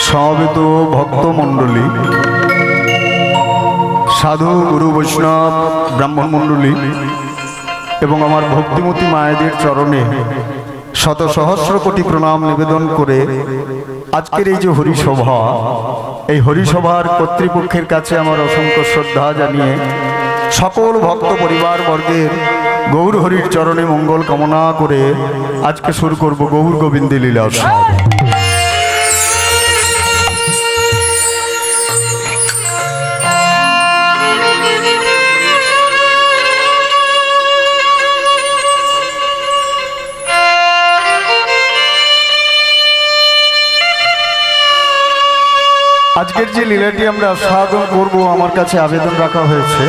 সমবেত ভক্তমণ্ডলী, সাধু গুরু বৈষ্ণব ব্রাহ্মণ মণ্ডলী এবং আমার ভক্তিমতী মায়েদের চরণে শত সহস্র কোটি প্রণাম নিবেদন করে আজকের এই যে হরিসভা, এই হরিসভার কর্তৃপক্ষের কাছে আমার অসংখ্য শ্রদ্ধা জানিয়ে সকল ভক্ত পরিবার বর্গের গৌর হরির চরণে মঙ্গল কামনা করে আজকে শুরু করব গৌর গোবিন্দ লীলা উৎসব। আজকের যে লীলাটি আমরা আস্বাদন করব, আমার কাছে আবেদন রাখা হয়েছে,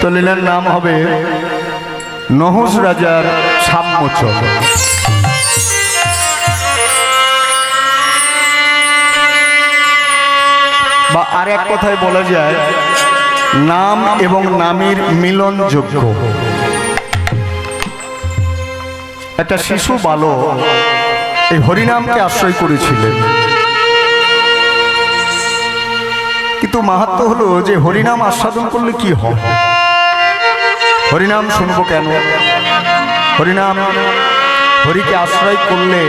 তো লীলার নাম হবে নহুষ রাজার সাম্যচল। বা আর এক কথায় বলা যায় নাম এবং নামের মিলনযোগ্য। একটা শিশু বালক এই হরিনামকে আশ্রয় করেছিলেন, কিন্তু মাহাত্ম্য হলো যে হরিনাম আস্বাদন করলে কি হয়, হরিনাম শুনবো কেন, হরিনাম হরিকে আশ্রয় করলে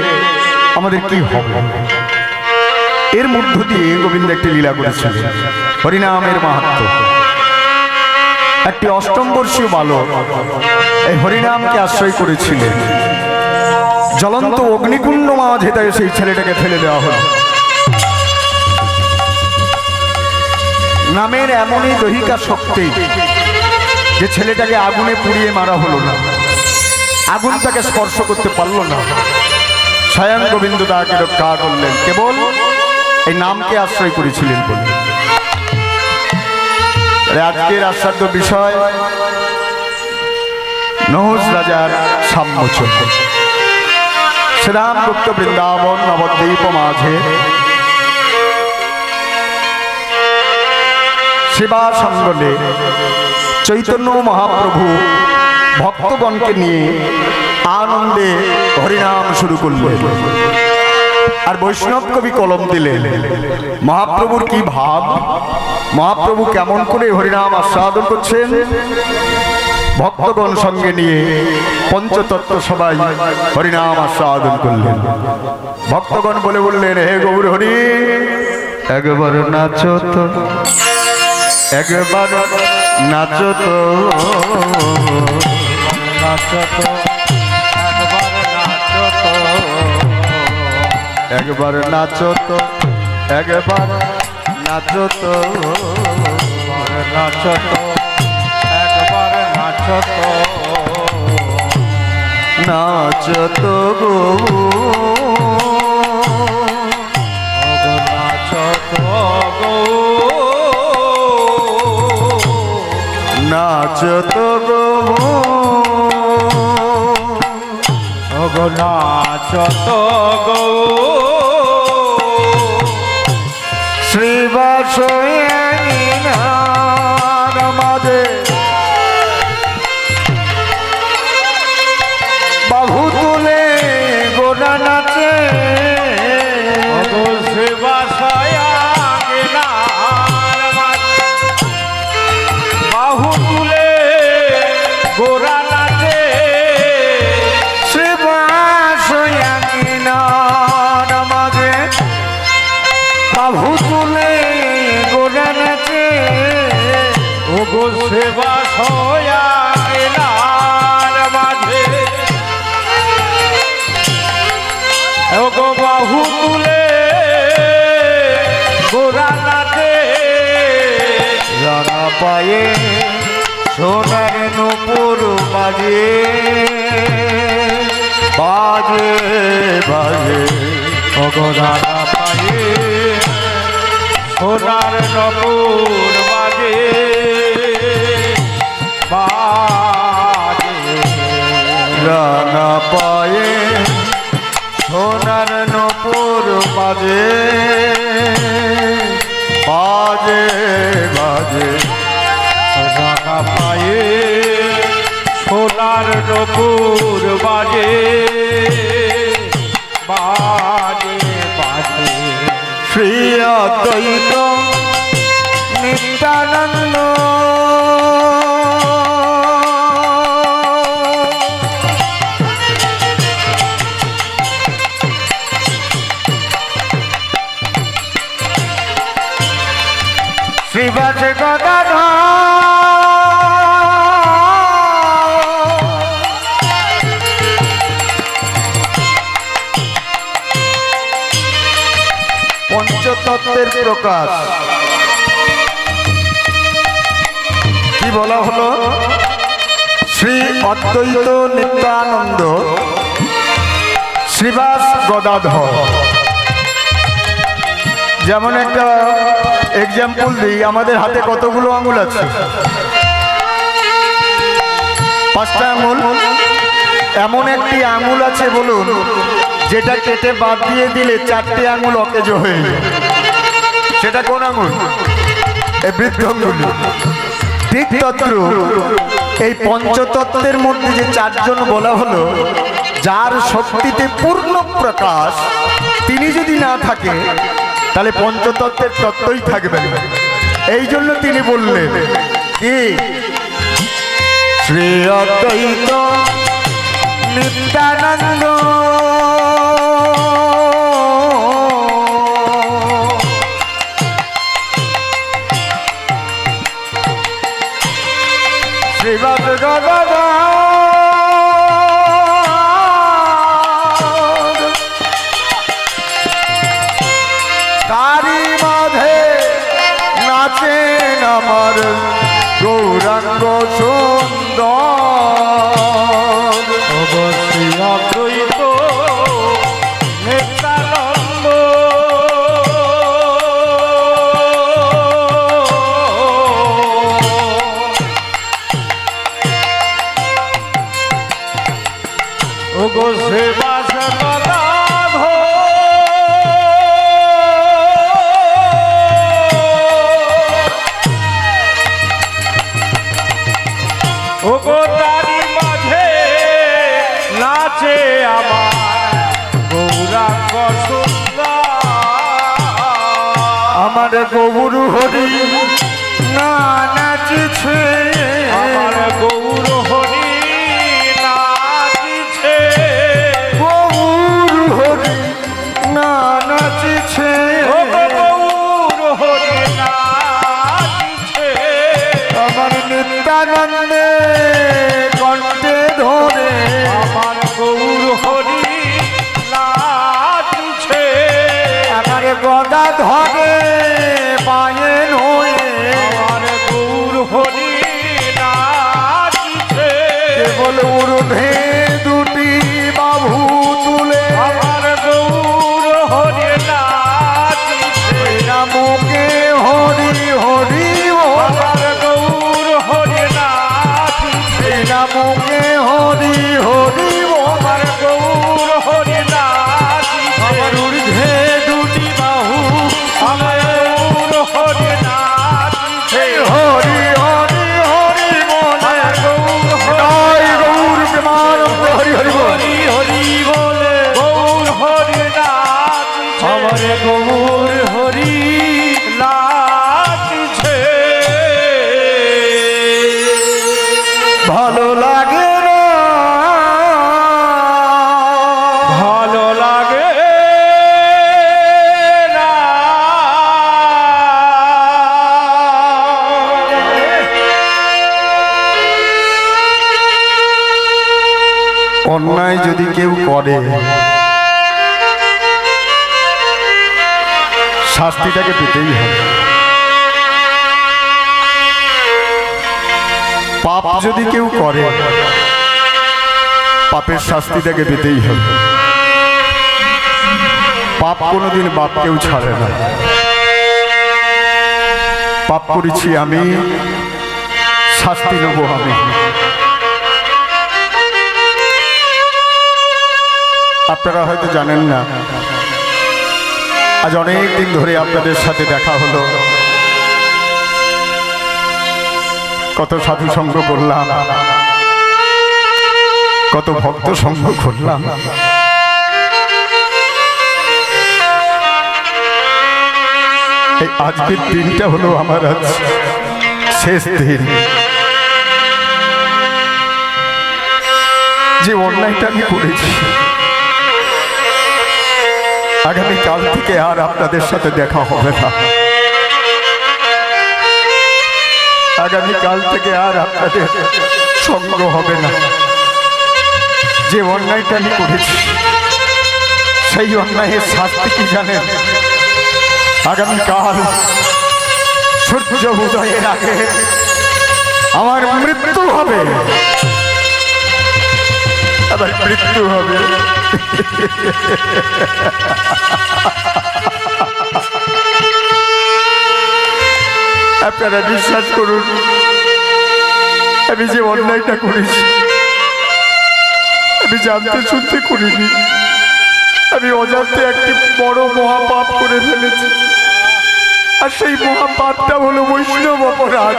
আমাদের কি হবে, এর মধ্য দিয়ে গোবিন্দ একটি লীলা করেছিলেন। হরিনামের মাহাত্ম্য, একটি অষ্টম বর্ষীয় বালক এই হরিনামকে আশ্রয় করেছিলেন। জ্বলন্ত অগ্নিকুণ্ড মাঝে তাই সেই ছেলেটাকে ফেলে দেওয়া হলো। নামের এমনই দহিকা শক্তি যে ছেলেটাকে আগুনে পুড়িয়ে মারা হলো না, আগুন তাকে স্পর্শ করতে পারল না। স্বয়ং গোবিন্দ তাকে রক্ষা করলেন, কেবল এই নামকে আশ্রয় করেছিলেন বলে। আজকের আস্বাদ্য বিষয় নহুষ রাজার সাম্যচল। শ্রীরামগুপ্ত বৃন্দাবন নবদ্বীপ মাঝে সেবা সঙ্গলে চৈতন্য মহাপ্রভু ভক্তগণকে নিয়ে আনন্দে হরিনাম শুরু করলেন। আর বৈষ্ণব কবি কলম দিলেন মহাপ্রভুর কি ভাব, মহাপ্রভু কেমন করে হরিনাম আস্বাদন করছেন। ভক্তগণ সঙ্গে নিয়ে পঞ্চতত্ত্ব সবাই হরিনাম আস্বাদন করলেন। ভক্তগণ বলে বললেন, হে গৌর হরি, একবার নাচো তো, একবার নাচো তো, নাচো তো, একবার নাচো তো, একবার নাচো তো, নাচো তো, একবার নাচো তো, নাচো তো গো, নাচো তো গো, নাচো তো গো, নাচো তো গো, শ্রীবাসয়ার মাঝে বাহু তুলে গোড়া নাচে, বাহু তুলে গোড়া নাচে, শ্রীবাসয়ার মাঝে বাহু তুলে গোড়া নাচে, ও গো শ্রীবাসয়ার মাঝে, ও গো বাহু তুলে গোড়া নাচে, রানা পায়ে সোনার নূপুর বাজে, বাজে বাজে, ও গো রানা পায়ে সোনার নূপুর বাজে, বাজে, রানা পায়ে সোনার নূপুর বাজে, বাজে বাজে, রানা পায়ে সোনার নূপুর বাজে, বাজে বাজে, অদ্বৈত নিত্যানন্দ শ্রীবাস গদাধর পঞ্চতত্ত্বের প্রকাশ কি বলা হলো? শ্রী অদ্বৈত নিত্যানন্দ শ্রীবাস গদাধর। যেমন একটা এক্সাম্পল দিই, আমাদের হাতে কতগুলো আঙুল আছে? 5টা আঙুল। এমন একটি আঙুল আছে বলুন যেটা কেটে বাদ দিয়ে দিলে 4টে আঙুল অকেজো হয়ে যায়। সেটা কোন আঙুল? এই বৃদ্ধ আঙুল। ঠিক তদ্রূপ এই পঞ্চতত্ত্বের মধ্যে যে 4জন বলা হলো, যার শক্তিতে পূর্ণ প্রকাশ, তিনি যদি না থাকে তাহলে পঞ্চতত্ত্বের তত্ত্বই থাকবে না। এই জন্য তিনি বললেন কি শ্রী অদ্বৈত নিত্যানন্দ শ্রীবাস গদাধর তারি মাঝে নাচেন আমার গৌরাঙ্গ সুন্দর। শ্রী অদ্বৈত নিত্যানন্দ ওগো শ্রীবাস গদাধর ওগো তারি মাঝে নাচে আমার গৌরাঙ্গ সুন্দর। আমার গৌর হরি না নাচছে, আমার গৌর হরি নাচিছে, গৌর হরি না নাচছে, গৌর হরি নাচিছে। আমার নিত্যানন্দে কণ্ঠে ধরে, আমার গৌর হরি নাচিছে, আমার গদা ধরে পায়েন হয়ে, আমার গৌর হরি নাচিছে। কেবল ঊর্ধ্বে দুটি বাহু তুলে, আমার গৌর হরি নাচিছে, নামকে হরি হরি বল, আমার গৌর হরি নাচিছে, নামকে হরি হরি বল, আমার গৌর হরি নাচিছে, আমার ঊর্ধ্বে দুটি বাহু, আমার গৌর হরি নাচিছে, হরি হরি হরি বল, আমার গৌর জয় গৌর প্রেমানন্দ হরি হরি বল। হরি হরি বলে গৌর হরি নাচিছে, আমার গৌর হরি নাচিছে। ভালো লাগে না, ভালো লাগে না, অন্যায় যদি কেউ করে শাস্তিটাকে পেতেই হবে। পাপ যদি কেউ করে পাপের শাস্তিটাকে পেতেই হবে। পাপ কোনোদিন বাপকেও ছাড়ে না। পাপ করেছি আমি, শাস্তি নেব আমি। আপনারা হয়তো জানেন না, আজ অনেক দিন ধরে আপনাদের সাথে দেখা হলো, কত সাধু সঙ্গ করলাম, কত ভক্ত সঙ্গ করলাম। এই আজকের দিনটা হলো আমার আজ শেষ দিন। যে অন্যায়টা আমি করেছি, আগামীকাল থেকে আর আপনাদের সাথে দেখা হবে না। আগামীকাল থেকে আর আপনাদের সঙ্গ হবে না। যে অন্যায়টা আমি করেছি, সেই অন্যায়ের শাস্তি কি জানেন? আগামীকাল সূর্য উদয়ের আগে আমার মৃত্যু হবে। আবার মৃত্যু হবে। আপনারা বিশ্বাস করুন, আমি যে অন্যায়টা করেছি আমি জানতে শুনতে করিনি। আমি অজান্তে একটি বড় মহাপাপ করে ফেলেছি। আর সেই মহাপাপটা হলো বৈষ্ণব অপরাধ।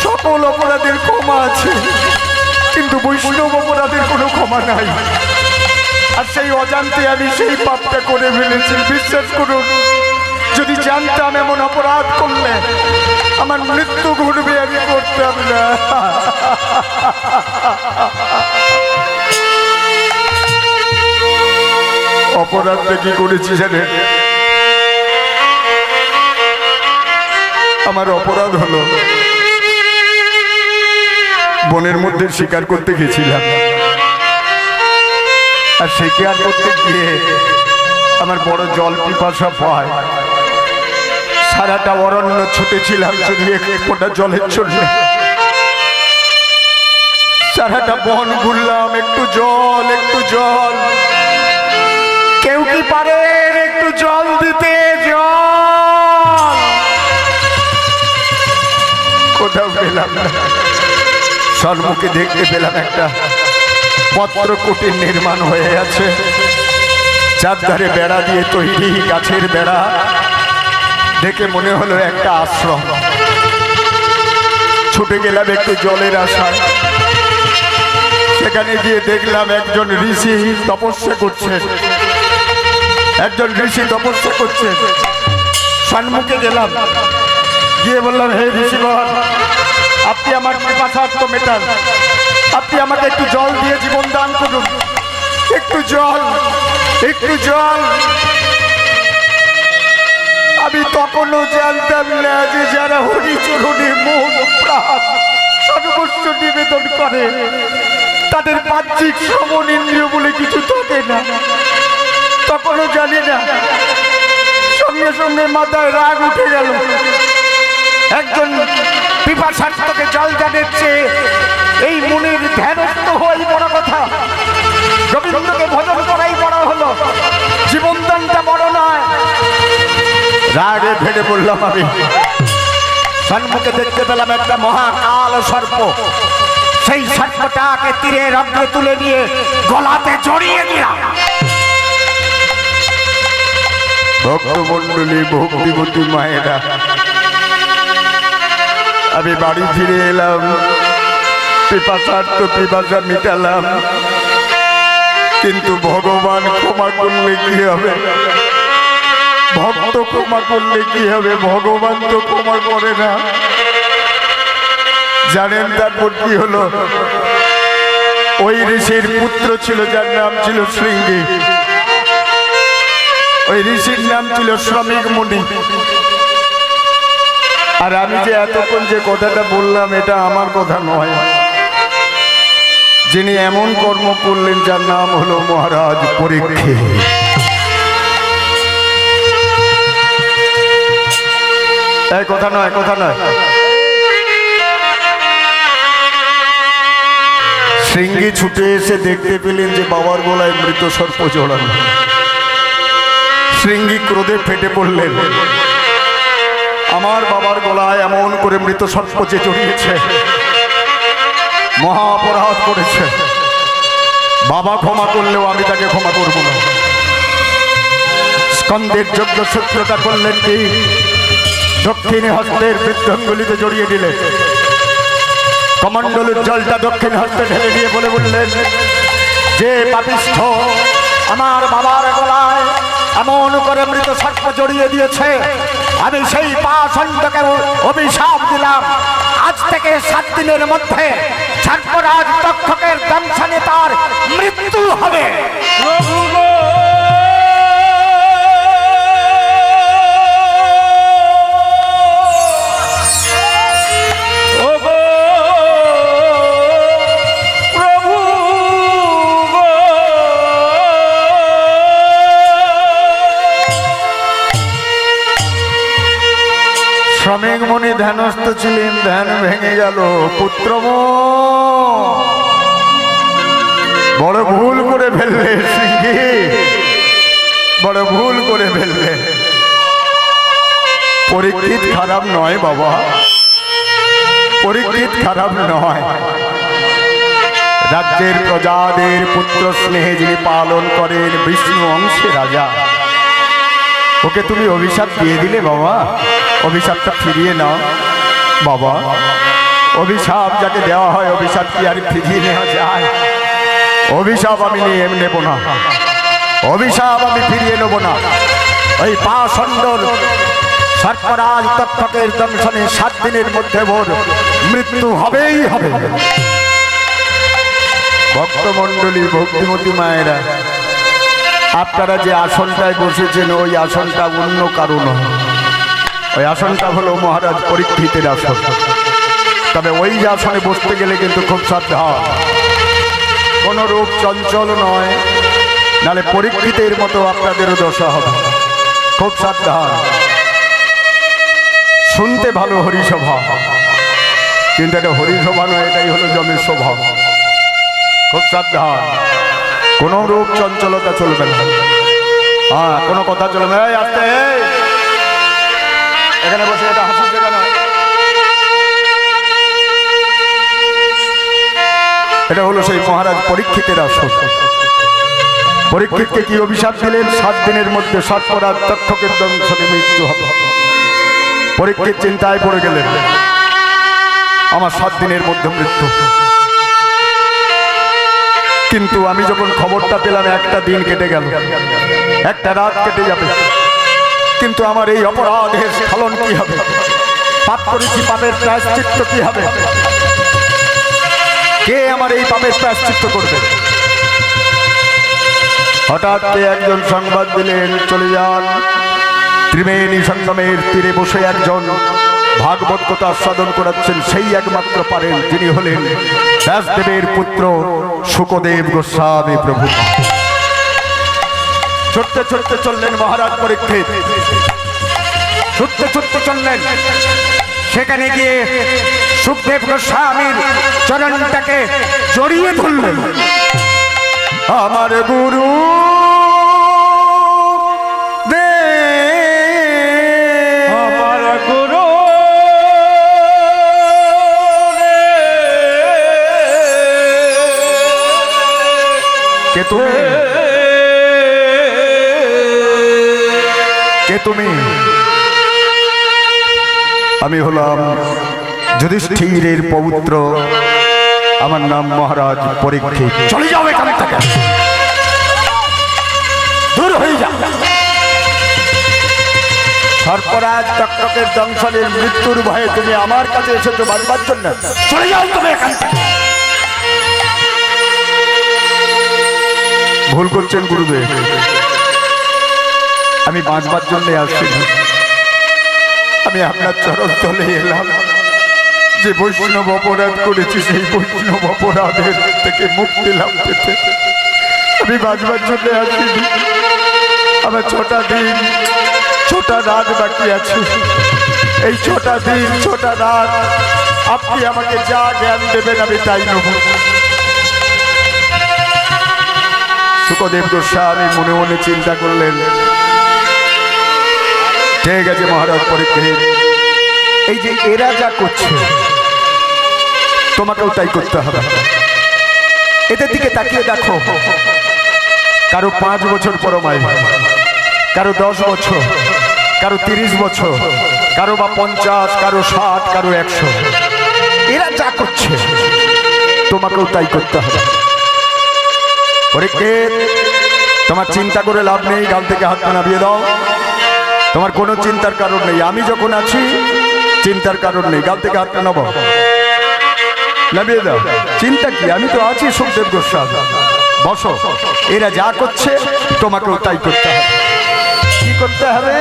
সকল অপরাধের ক্ষমা আছে, কিন্তু বৈষ্ণব অপরাধের কোনো ক্ষমা নাই। আর সেই অজান্তে আমি সেই পাপটা করে ফেলেছি। বিশ্বাস করুন, যদি জানতাম এমন অপরাধ করলে আমার মৃত্যু ঘটবে, আমি করতাম না। অপরাধটা কি করেছি জানেন? আমার অপরাধ হলো বনের মধ্যে শিকার করতে গেছিলাম। আর শিকার করতে গিয়ে আমার বড় জল পিপাসা পায়। সারাটা অরণ্য ছুটেছিলাম শুধু এক ফোঁটা জলের জন্য। সারাটা বন ঘুরলাম, একটু জল একটু জল। কেউ কি পারে একটু জল দিতে? জল কোথাও পেলাম না। সম্মুখে দেখতে পেলাম একটা পত্র কুটির নির্মাণ হয়ে আছে, চারধারে বেড়া দিয়ে তৈরি, গাছের বেড়া। দেখে মনে হলো একটা আশ্রম। ছুটে গেলাম একটু জলের আশায়। সেখানে গিয়ে দেখলাম একজন ঋষি তপস্যা করছে। একজন ঋষি তপস্যা করছে। সম্মুখে গেলাম, গিয়ে বললাম, হে ঋষিবর, আপনি আমার পিপাসার্থ মেটান। আপনি আমাকে একটু জল দিয়ে জীবন দান করুন। একটু জল, একটু জল। আমি তখনও জানতাম না যে যারা হরিচরণে মন প্রাণ সর্বস্ব নিবেদন করে তাদের বাহ্যিক শ্রবণ ইন্দ্রিয় বলে কিছু থাকে না। তখনও জানি না। সঙ্গে সঙ্গে মাথায় রাগ উঠে গেল। একজন পিপাসার্থকে জল দানের চেয়ে এই মনের ধ্যানস্থ হওয়াই বড় কথা। গোবিন্দকে ভজন করাই বড় হলো, জীবনদানটা বড় নয়। রাগে ফেটে বললাম আমি। সম্মুখে দেখতে পেলাম একটা মহাকাল সর্প। সেই সর্পটাকে তীরের অগ্রে তুলে নিয়ে গলাতে জড়িয়ে দিলাম। ভক্তমণ্ডলী, ভক্তিবতী মায়েরা, আমি বাড়ি ফিরে এলাম। পিপাসা মিটালাম, কিন্তু ভগবান ক্ষমা করলে কি হবে? ভক্ত ক্ষমা করলে কি হবে? ভগবান তো ক্ষমা করে না। জানেন তারপর কি হলো? ওই ঋষির পুত্র ছিল যার নাম ছিল শৃঙ্গী। ওই ঋষির নাম ছিল শ্রমিক মুনি। আর আমি যে এতক্ষণ যে কথাটা বললাম এটা আমার কথা নয়। যিনি এমন কর্ম করলেন যার নাম হলো মহারাজ পরীক্ষিত। এই কথা নয়, কথা নয়। শৃঙ্গী ছুটে এসে দেখতে পেলেন যে বাবার গলায় মৃত সর্প জড়ানো। শৃঙ্গী ক্রোধে ফেটে পড়লেন, আমার বাবার গলায় এমন করে মৃত সর্প যে জড়িয়েছে, মহা অপরাধ করেছে। বাবা ক্ষমা করলেও আমি তাকে ক্ষমা করব না। স্কন্দের যোগ্য সূত্রতা করলেন কি? দক্ষিণ হস্তের বৃদ্ধঙ্গুলিতে জড়িয়ে দিলে কমণ্ডলের জলটা দক্ষিণ হস্তে ঢেলে দিয়ে বলে বললেন, যে পাপিষ্ঠ আমার বাবার গলায় এমন করে মৃত সর্প জড়িয়ে দিয়েছে, আমি সেই পাষণ্ডকে অভিশাপ দিলাম, আজ থেকে 7 দিনের মধ্যে সর্পরাজ তক্ষকের দংশনে তার মৃত্যু হবে। প্রভু গো, ও গো, প্রভু গো, শ্রমিক মুনি ধ্যানস্থ ছিলেন, ধ্যান ভেঙে গেল। পুত্র বড় ভুল করে ফেললে সিংহী, বড় ভুল করে ফেললে। পরীক্ষিত খারাপ নয় বাবা, পরীক্ষিত খারাপ নয়। রাজ্যের প্রজাদের পুত্র স্নেহে যিনি পালন করেন, বিষ্ণু অংশে রাজা, ওকে তুমি অভিশাপ দিয়ে দিলে বাবা। অভিশাপটা ফিরিয়ে নাও বাবা। অভিশাপ যাকে দেওয়া হয়, অভিশাপ কি আর ফিরিয়ে নেওয়া যায়? অভিশাপ আমি নেব না, অভিশাপ আমি ফিরিয়ে নেব না। ওই পাষণ্ডর সর্পরাজ তক্ষকের দংশনে 7 দিনের মধ্যে ওর মৃত্যু হবেই হবে। ভক্তমণ্ডলী, ভক্তিমতী মায়েরা, আপনারা যে আসনটায় বসেছেন, ওই আসনটা অন্য কারণ। ওই আসনটা হলো মহারাজ পরীক্ষিতের আসন। তবে ওই আসনে বসতে গেলে কিন্তু খুব সাবধান, কোন রূপ চঞ্চল নয়, নালে পরীক্ষিতের মতো আপনাদেরও দশা হবে। খুব সাবধান। শুনতে ভালো হরিসভা, কিন্তু এটা হরিসভা নয়, এটাই হলো জমের স্বভাব। খুব সাবধান, কোনো রূপ চঞ্চলতা চলবে না। হ্যাঁ, কোনো কথা চলবে না। আসতে এখানে বসে, এটা হাসির জায়গা নয়। এটা হলো সেই মহারাজ পরীক্ষিতের আসন। পরীক্ষিতকে কি অভিশাপ দিলেন? 7 দিনের মধ্যে সর্পরাজ তক্ষকের দংশনে মৃত্যু হবে। পরীক্ষিত চিন্তায় পড়ে গেলেন, আমার 7 দিনের মধ্যে মৃত্যু। কিন্তু আমি যখন খবরটা পেলাম, একটা দিন কেটে গেল, একটা রাত কেটে যাবে, কিন্তু আমার এই অপরাধের স্খলন কি হবে? পাপ করেছি, পাপের প্রায়শ্চিত্ত কি হবে? কে আমার এই পাপের প্রায়শ্চিত্ত করবে? হঠাৎ একজন সংবাদ দিলেন, চলে যান ত্রিবেণী সঙ্গমের তীরে বসে একজন ভাগবত কথা আস্বাদন করাচ্ছেন, সেই একমাত্র পারেন, যিনি হলেন ব্যাসদেবের পুত্র শুকদেব গোস্বামী প্রভু। ছুটতে ছুটতে চললেন মহারাজ পরীক্ষিত, ছুটতে ছুটতে চললেন। সেখানে গিয়ে শুকদেব গোস্বামীর চরণটাকে জড়িয়ে ধরলেন। আমার গুরু দে, আমার গুরু কে তুমি? কে তুমি? আমি হলাম যুধিষ্ঠিরের পৌত্র, আমার নাম মহারাজ পরীক্ষিত। চলে যাও এখান থেকে, দূর হয়ে যাও। সর্পরাজ তক্ষকের দংশনের মৃত্যুর ভয়ে তুমি আমার কাছে এসেছো বাঁচবার জন্য। চলে যাও তুমি এখান থেকে। ভুল করছেন গুরুদেব, আমি বাঁচবার জন্য আসিনি। আমি আপনার চরণ তলে এলাম, যে বৈষ্ণব অপরাধ করেছি, সেই বৈষ্ণব অপরাধের থেকে মুক্তি লাভ পেতে আমি বাঁচবার জন্য আসিনি। আমার 6টা দিন 6টা রাত বাকি আছে। এই 6টা দিন 6টা রাত আপনি আমাকে যা জ্ঞান দেবেন আমি তাই নেব। শুকদেব গোস্বামী মনে মনে চিন্তা করলেন, ঠিক আছে মহারাজ পরীক্ষিত, এই যে এরা যা করছে তোমাকেও তাই করতে হবে। এদের দিকে তাকিয়ে দেখো, কারো 5 বছর পরমায়, কারো 10 বছর, কারো 30 বছর, কারো বা 50, কারো 60, কারো 100। এরা যা করছে তোমাকেও তাই করতে হবে। পরীক্ষিত তোমার চিন্তা করে লাভ নেই, গাল থেকে হাতটা নামিয়ে দাও। তোমার কোনো চিন্তার কারণ নেই, আমি যখন আছি চিন্তার কারণ নেই। গাল থেকে হাতটা নামাও, নামিয়ে দাও। চিন্তা কি, আমি তো আছি। সুখদেব গোস্বামী বসো। এরা যা করছে তোমাকেও তাই করতে হবে। কি করতে হবে?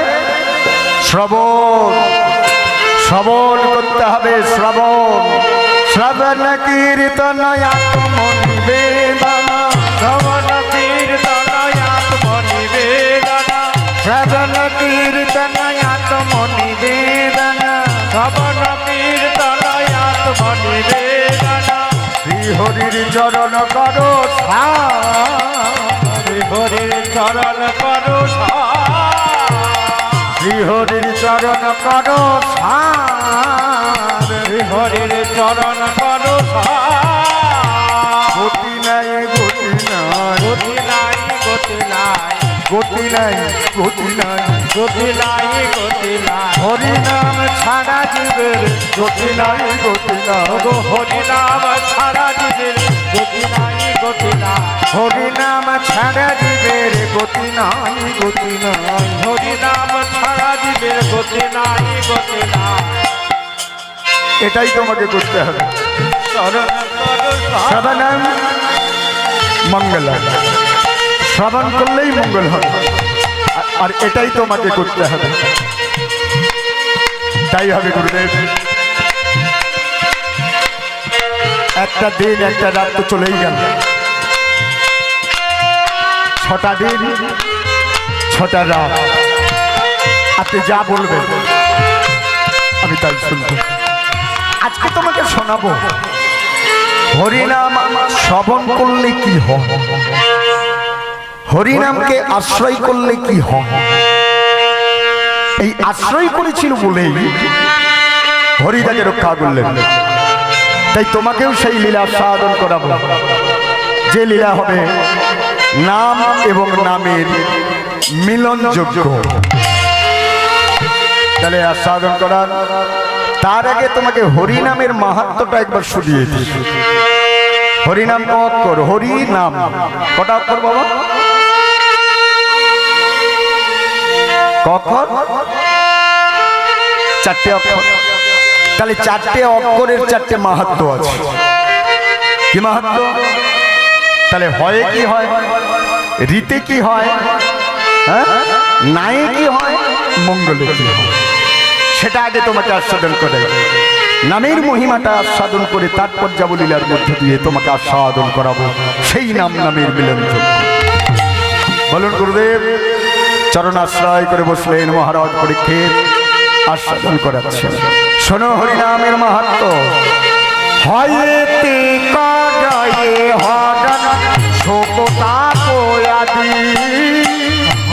শ্রবণ, শ্রবণ করতে হবে। শ্রবণ, শ্রবণ কীর্তন আত্মনিবেদন, শ্রবণ কীর্তন আত্মনিবেদন, শ্রবণ কীর্তন আত্মনিবেদন, শ্রবণ কীর্তন আত্মনিবেদন। শ্রী হরির চরণ করো শ্রী হরির চরণ করো শ্রী হরির চরণ করো শ্রী হরির চরণ করো গতি নাই, গতি নাই, গতি নাই, গতি নাই, গতি নাই, গতি নাই, গতি নাই, গতি নাই। হরি নাম ছাড়া জীবের গতি নাই, গতি নাই, ওগো হরি নাম ছাড়া জীবের গতি নাই, গতি নাই। হরি নাম ছাড়া জীবের গতি নাই, গতি নাই। হরি নাম ছাড়া জীবের গতি নাই, গতি নাই। এটাই তোমাকে করতে হবে। চরণ করো শ্রবণম মঙ্গল, শ্রবণ করলেই মঙ্গল হবে। আর এটাই তোমাকে করতে হবে। তাই হবে গুরুদেব। একটা দিন একটা রাত তো চলেই গেল। 6টা দিন 6টা রাত। আপনি যা বলবেন আমি তাই শুনবো। আজকে তোমাকে শোনাবো হরিনাম শ্রবণ করলে কি হয়, হরিনামকে আশ্রয় করলে কি হয়। এই আশ্রয় করেছিল বলেই হরি তাকে রক্ষা করলেন। তাই তোমাকেও সেই লীলা সাধন করাবো, যে লীলা হবে নাম এবং নামের মিলনযোগ্য। তাহলে আস্বাদন করার তার আগে তোমাকে হরিনামের মাহাত্ম্যটা একবার শুনিয়ে দিই। হরিনাম ক অক্ষর? হরি নাম কটা অক্ষর বাবা? ক অক্ষর? 4টে অক্ষর। তাহলে 4টে অক্ষরের 4টে মাহাত্ম্য আছে। কি মাহাত্ম্য? তাহলে হয় কি হয়, রীতে কি হয়, হ্যাঁ নায়ে কি হয়, মঙ্গলে কি হয়, সেটা আগে তোমাকে আস্বাদন করে। নামের মহিমাটা আস্বাদন করে তারপর যাবো লীলার মধ্য দিয়ে তোমাকে আস্বাদন করাবো সেই নাম নামের মিলনযোগ্য। বলুন গুরুদেব। চরণ আশ্রয় করে বসলেন মহারাজ পরীক্ষিত, আস্বাদন করাচ্ছেন। শোনো হরিনামের মাহাত্ম্য। হয়েতে করয়ে হরণ শোকতাপয়াদি,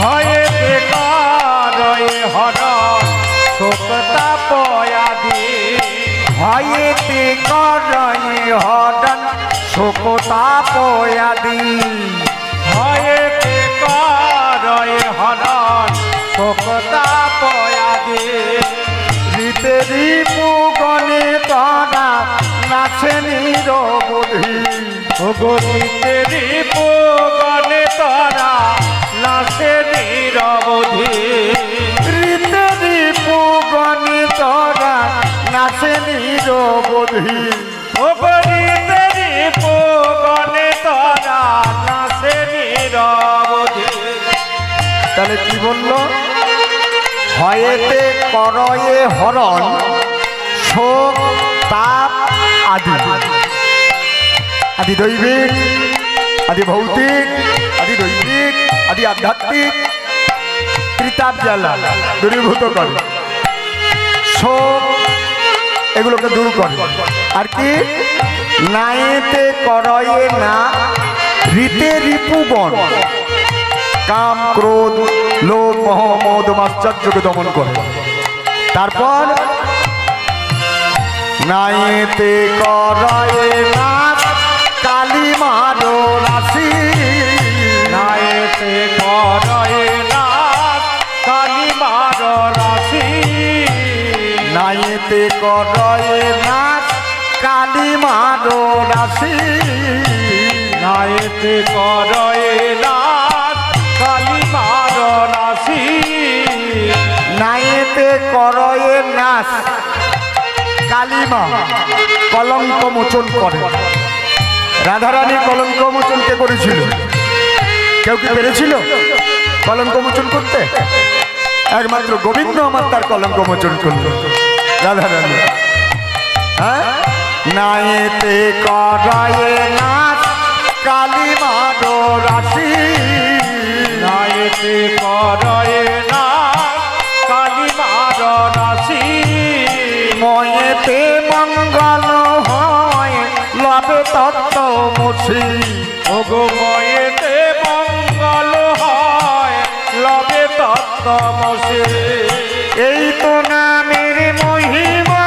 হয়েতে করয়ে হরণ শোকতাপয়াদি, হয়েতে করয়ে হরণ শোকতাপয়াদি, হয়েতে করয়ে হরণ শোকতাপয়াদি। রীতে রিপুগণে তারা নাচে নিরবধি, গণিতে রিপুগণে তারা নাচে নিরবধি। রীতে রিপুগণে তারা নাচে নিরবধি। গণিতে রিপুগণে তারা নাচে নিরবধি। তাহলে কি বললো? হয়েতে করয়ে হরণ শোক তাপ আদি, আদি দৈবিক, আদি ভৌতিক, আদি দৈবিক, আদি আধ্যাত্মিক ত্রিতাপ জ্বালা দূরীভূত করে, শোক এগুলোকে দূর করে। আর কি? নায়েতে করয়ে না রীতে রিপুগণ কাম ক্রোধ লোভ মোহ মদ মাশ্চর্যকে দমন করে। তারপর নায়েতে করয়ে না কালী মারো রাশি, নায়েতে করয়ে না কালী মার রাশি। নায়েতে করয়ে না কালী মারো রাশি, নায়েতে করয়ে না নাসি নাইতে করয়ে নাস কালিমা কলঙ্ক মোচন করে। রাধারানী কলঙ্ক মোচন কে করেছিল? কেউ কি পেরেছিল কলঙ্ক মোচন করতে? একমাত্র গোবিন্দ আমার তার কলঙ্ক মোচন করল। রাধারানী হ্যাঁ নাইতে করয়ে নাস কালিমা রাশি নাইতে করয়ে না কালিমার নাসি ময়েতে মঙ্গল হয় লবে তত্ত্বমসি। ওগো ময়েতে মঙ্গল হয় লবে তত্ত্বমসি। এই তো নামের মহিমা,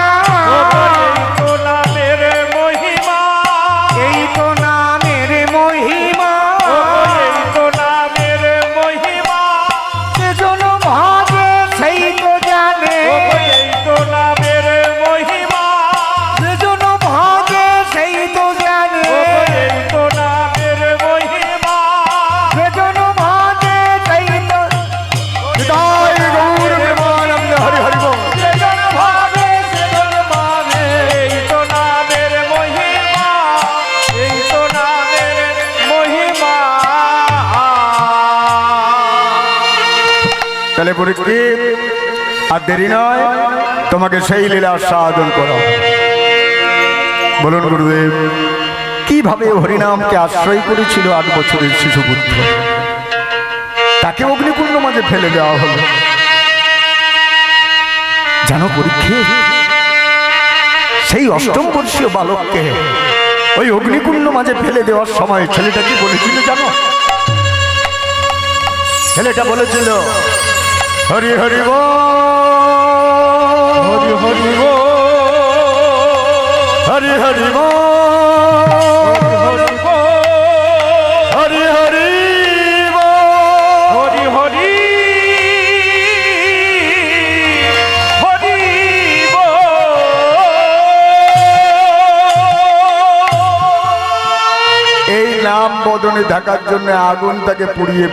এই তো নামের মহিমা, এই তো নামের মহিমা, এই তো নামের মহিমা, সেজন ভাগে সেই তো জানে, এই তো নামের মহিমা, সেজন ভাগে সেই তো জানে, এই তো নামের মহিমা, সেজন ভাগে সেই তো হৃদয় গৌর প্রেমানন্দ হরি হরি বল। সেজন ভাবে সেজন ভাবে, এই তো নামের মহিমা, এই তো নামের মহিমা। তাহলে পরীক্ষিত আর দেরি নয়, তোমাকে সেই লীলা সাধন করো। বলুন গুরুদেব, কিভাবে হরিনামকে আশ্রয় করেছিল 8 বছরের শিশুপুত্র? তাকে অগ্নিকুণ্ড মাঝে ফেলে দেওয়া হলো। জানো পরীক্ষিত, সেই 8ম বর্ষীয় বালককে ওই অগ্নিকুণ্ড মাঝে ফেলে দেওয়ার সময় ছেলেটা কি বলেছিল জানো? ছেলেটা বলেছিল হরি হরি বল, হরি হরি বল, হরি হরি বল, হরি বল, হরি হরি বল। হরি হরি হরি বল। এই নাম বদনে থাকার জন্য আগুন তাকে পুড়িয়ে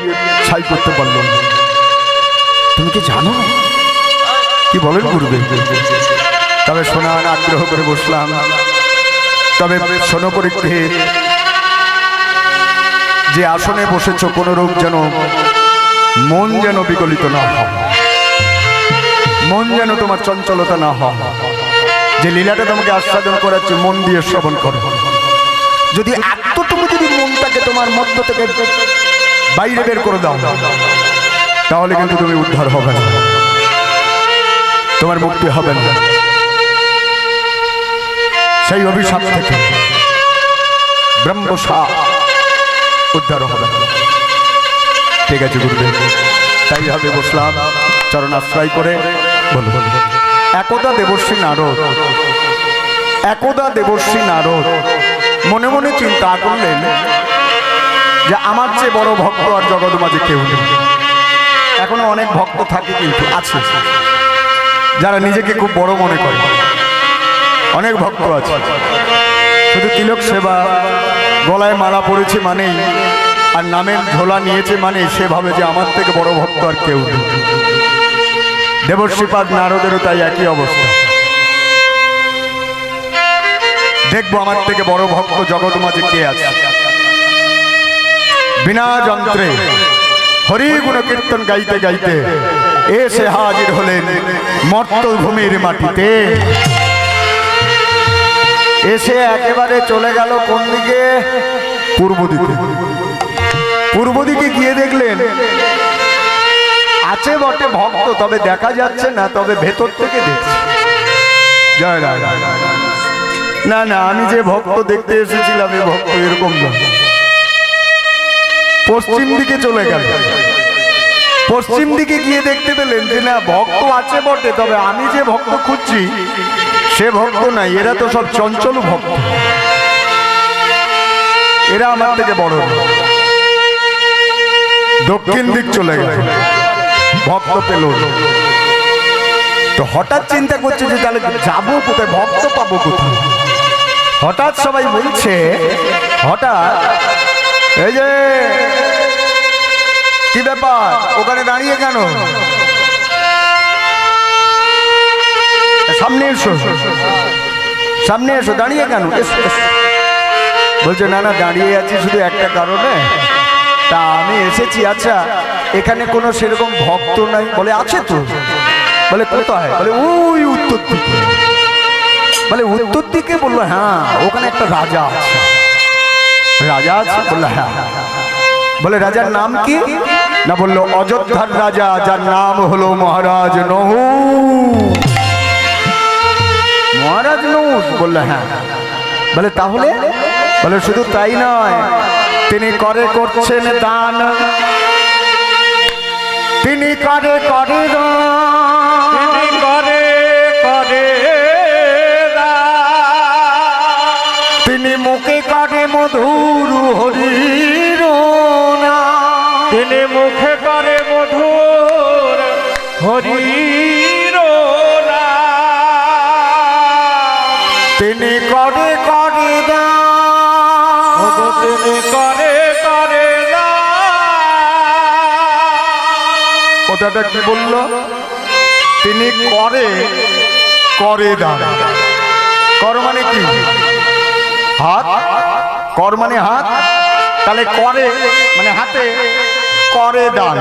ছাই করতে পারল না। তুমি কি জানো? কি বলেন গুরুদেব? তবে শোনান, আগ্রহ করে বসলাম। তবে শোনো পরীক্ষিত, যে আসনে বসেছ কোনো রূপ যেন মন যেন বিগলিত না হয়, মন যেন তোমার চঞ্চলতা না হয়। যে লীলাটা তোমাকে আস্বাদন করাচ্ছে মন দিয়ে শ্রবণ করো। যদি এতটুকু যদি মনটাকে তোমার মধ্য থেকে বাইরে বের করে দাও, তাহলে কিন্তু তুমি উদ্ধার হবে না, তোমার মুক্তি হবে না সেই অভিশাপ থেকে। ব্রহ্মশাপ উদ্ধার হবে না। ঠিক আছে গুরুদেব, তাই হবে বসলাম চরণ আশ্রয় করে। বলুন, একদা দেবর্ষী নারদ, একদা দেবর্ষী নারদ মনে মনে চিন্তা করলেন যে আমার চেয়ে বড় ভক্ত আর জগৎ মাঝে কেউ নেই। এখনো অনেক ভক্ত থাকে, কিন্তু আছে যারা নিজেকে খুব বড় মনে করে। অনেক ভক্ত আছে, শুধু তিলক সেবা, গলায় মালা পড়েছে মানেই আর নামের ঝোলা নিয়েছে মানে সে ভাবে যে আমার থেকে বড় ভক্ত আর কেউ নেই। দেবর্ষীপাদ নারদেরও তাই একই অবস্থা। দেখবো আমার থেকে বড় ভক্ত জগৎ মাঝে কে আছে। বিনা যন্ত্রে হরি গুণ কীর্তন গাইতে গাইতে এসে হাজির হলেন মর্তভূমির মাটিতে। এসে একেবারে চলে গেল কোন দিকে? পূর্ব দিকে। পূর্ব দিকে গিয়ে দেখলেন আছে বটে ভক্ত, তবে দেখা যাচ্ছে না, তবে ভেতর থেকে দেখছে। জয় রায়। না না, আমি যে ভক্ত দেখতে এসেছিলাম এ ভক্ত এরকম না। পশ্চিম দিকে চলে গেল। পশ্চিম দিকে গিয়ে দেখতে পেলেন যে না, ভক্ত আছে বটে, তবে আমি যে ভক্ত খুঁজছি সে ভক্ত নাই। এরা তো সব চঞ্চল ভক্ত, এরা আমার থেকে বড়। দক্ষিণ দিক চলে গেল, ভক্ত পেল। তো হঠাৎ চিন্তা করছে যে তাহলে যাবো কোথায়, ভক্ত পাবো কোথায়? হঠাৎ সবাই বলছে, হঠাৎ এই যে কি ব্যাপার ওখানে দাঁড়িয়ে কেন? সামনে এসো, সামনে এসো, দাঁড়িয়ে কেন? এসো, এসো। বলছে না না, দাঁড়িয়ে আছি শুধু একটা কারণে। তা আমি এসেছি, আচ্ছা এখানে কোনো সেরকম ভক্ত নাই? বলে আছে তো। বলে কোথায়? বলে ওই উত্তর দিকে। বলে উত্তর দিকে? বললো হ্যাঁ, ওখানে একটা রাজা আছে। রাজা আছে? বললো হ্যাঁ। বলে রাজার নাম কি? না, বললো অযোধ্যার রাজা, যার নাম হলো মহারাজ নহু। মহারাজ নহু? বললো হ্যাঁ। বলে তাহলে? বলে শুধু তাই নয়, তিনি করছেন দান, তিনি করে দান, তিনি করে তিনি মুখে করে মধুর হরির নাম, তিনি মুখে করে মধুর হরির নাম, তিনি করে দান, তিনি করে কথাটা কি বললো? তিনি করে দান। কর মানে কি? হাত। কর মানে হাত, তাহলে করে মানে হাতে, করে দান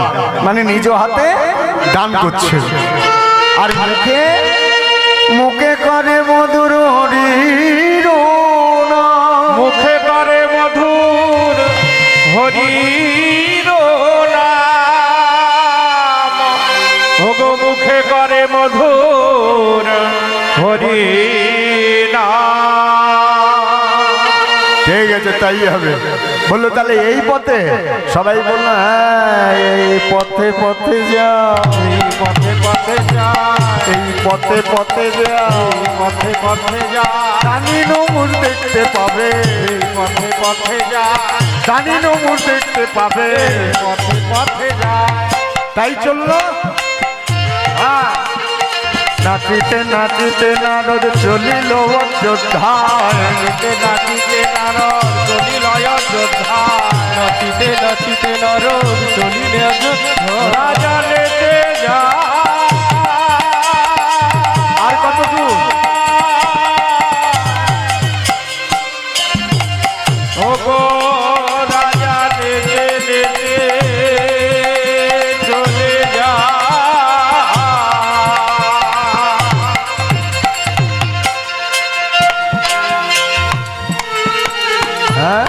মানে নিজ হাতে দান করছে। আর মুখে করে মধুর হরির নাম, মুখে করে মধুর হরির নাম, ওগো মুখে করে মধুর হরির নাম। ঠিক আছে, তাই হবে। বললো তাহলে এই পথে? সবাই বললো হ্যাঁ, এই পথে পথে যা, এই পথে পথে যা, এই পথে পথে যা, এই পথে পথে যা, রানী নমুর দেখতে পাবে, এই পথে পথে যা, রানী নমুর দেখতে পাবে। এই পথে পথে যা। তাই চললো। হ্যাঁ, নাচিতে নাচিতে নারদ চলিল অযোধ্যায়, নাচিতে নাচিতে নারদ চলিল অযোধ্যায়, নাচিতে নাচিতে নারদ চলিল অযোধ্যায়, রাজা লেতে যা। আর কত দূর? ওগো রাজা লেতে লেতে চলে যা। হ্যাঁ,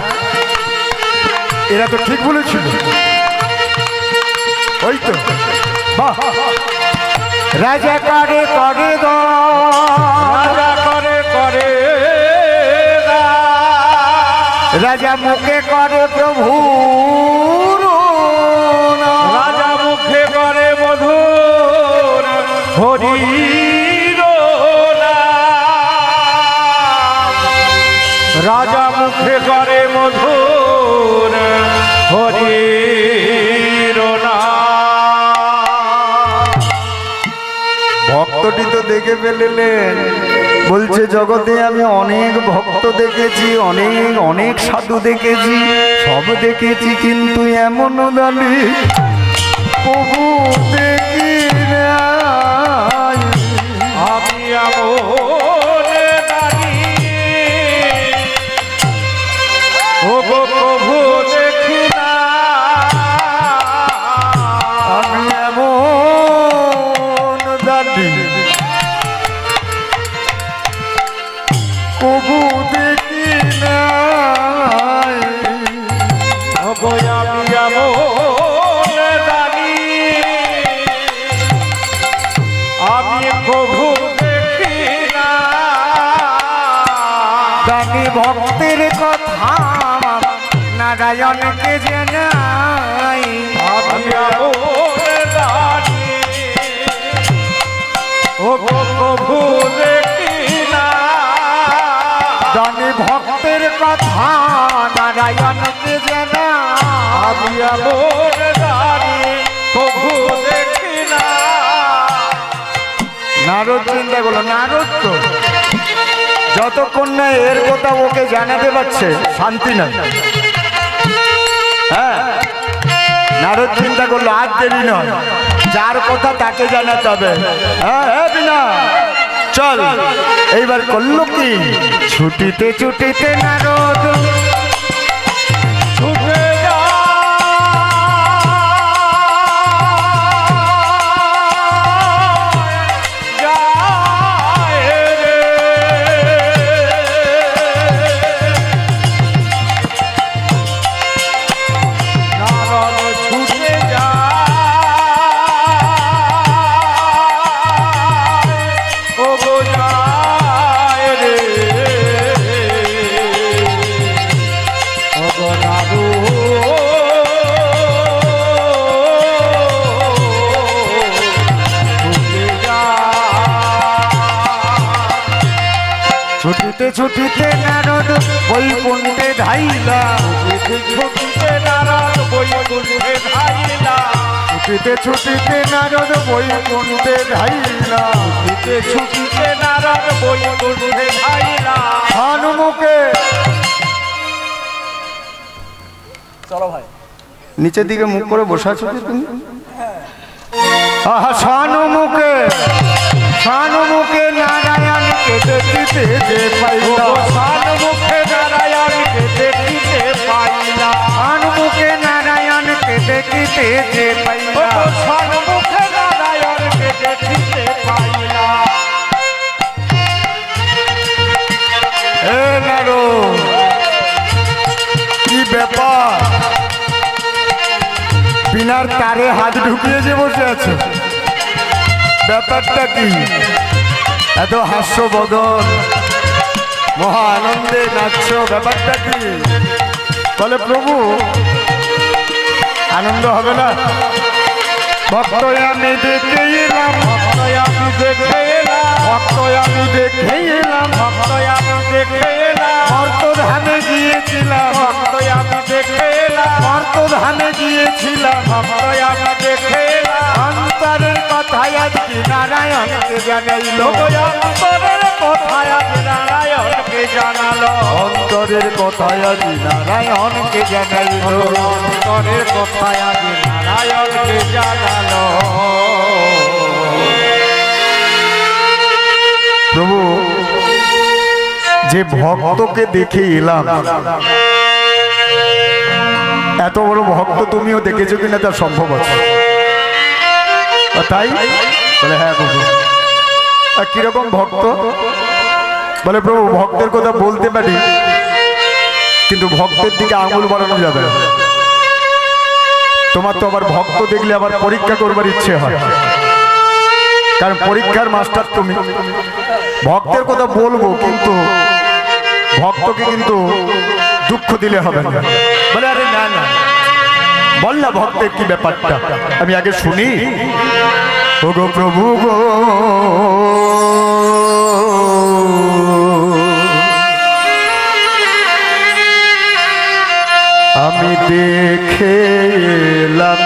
এরা তো ঠিক বলেছিল। ওই তো, বাহ। রাজা করে দান, রাজা করে রাজা মুখে করে প্রভু, রাজা মুখে করে মধুর হরির নাম, রাজা মুখে করে মধুর হরির নাম। ভক্তটি তো দেখে ফেললেন। বলছে জগতে আমি অনেক ভক্ত দেখেছি, অনেক অনেক সাধু দেখেছি, সব দেখেছি, কিন্তু এমন দালি প্রভু দেখি নাই। আমি আমনে দাঁড়িয়ে ওগো প্রভু দেখি না, আমি এমন দালি প্রভু দেখি নাই। ওগো আমি আমনে দাঁড়িয়ে আমি প্রভু দেখি না, দানি ভক্তের কথা নারায়ণকে জানাই। আমি আমনে দাঁড়িয়ে ওগো প্রভু দেখি না, দানি ভক্তের কথা নারায়ণকে জানাই। আমি আমনে দাঁড়িয়ে প্রভু দেখি না। নারদ চিন্তা করলো, নারদ তো যতক্ষণ না এর কথা ওকে জানাতে পারছে শান্তি নাই। হ্যাঁ, নারদ চিন্তা করলো আর দেরি নয়, যার কথা তাকে জানাতে হবে। হ্যাঁ হ্যাঁ বিনা চল। এইবার করলো কি, ছুটিতে ছুটিতে নারদ ছুটে ছুটিতে ছুটিতে নারদ বৈকুণ্ঠে ধাইলা, ছুটিতে নারদ বৈকুণ্ঠে ধাইলা, ছুটিতে ছুটিতে নারদ বৈকুণ্ঠে ধাইলা, ছুটিতে নারদ বৈকুণ্ঠে ধাইলা। হনুমুখে চলো ভাই নিচের দিকে মুখ করে বসে আছো কি তুমি? আহা সানুমুখে সানুমুখে নারায়ণকে দেখিতে যে পাইলা, সানুমুখে নারায়ণকে দেখিতে পাইলা, সানুমুখে নারায়ণকে দেখিতে যে পাইলা, সানুমুখে নারায়ণকে দেখিতে পাইলা। এ নারদ কি ব্যাপার, বিনার তারে হাত ঢুকিয়ে যে বসে আছো, ব্যাপারটা কি? এত হাস্যবদন, মহা আনন্দে নাচছ, ব্যাপারটা কি? বলে প্রভু আনন্দ হবে না? ভক্ত আমি দেখে এলাম, ভক্ত আমি দেখে এলাম, ভক্ত আমি দেখে এলাম, ভক্ত আমি দেখে এলাম, মর্তধামে গিয়েছিলাম, ভক্ত আমি দেখে এলাম, মর্তধামে গিয়েছিলাম, ভক্ত আমি দেখে এলাম। অন্তরের কথায় আজকে নারায়ণকে জানাইল, অন্তরের কথায় আজ নারায়ণকে জানালো, অন্তরের কথায় আজ নারায়ণকে জানাইল, অন্তরের কথায় আজ নারায়ণকে জানালো। প্রভু যে ভক্তকে দেখে এলাম, এত বড় ভক্ত তুমিও দেখেছো কিনা তা সম্ভব আছে? তাই বলে হ্যাঁ প্রভু। আর কিরকম ভক্ত? বলে প্রভু ভক্তের কথা বলতে পারি, কিন্তু ভক্তের দিকে আঙুল বাড়ানো যাবে না। তোমার তো আবার ভক্ত দেখলে আবার পরীক্ষা করবার ইচ্ছে হয়, কারণ পরীক্ষার মাস্টার তুমি। ভক্তের কথা বলবো, কিন্তু ভক্তকে কিন্তু দুঃখ দিলে হবে না। বলে আরে না না, বল না ভক্তের কি ব্যাপারটা, আমি আগে শুনি। ও গো প্রভু গো, আমি দেখে এলাম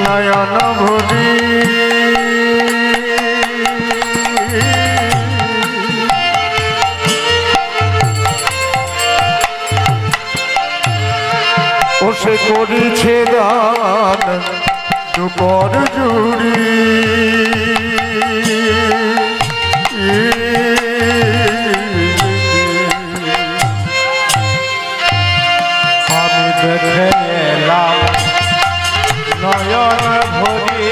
নয়ন ভরি, ও সে করেছে দান দুপর জুড়ি, আমি দেখে এলাম নয়ন ভরি,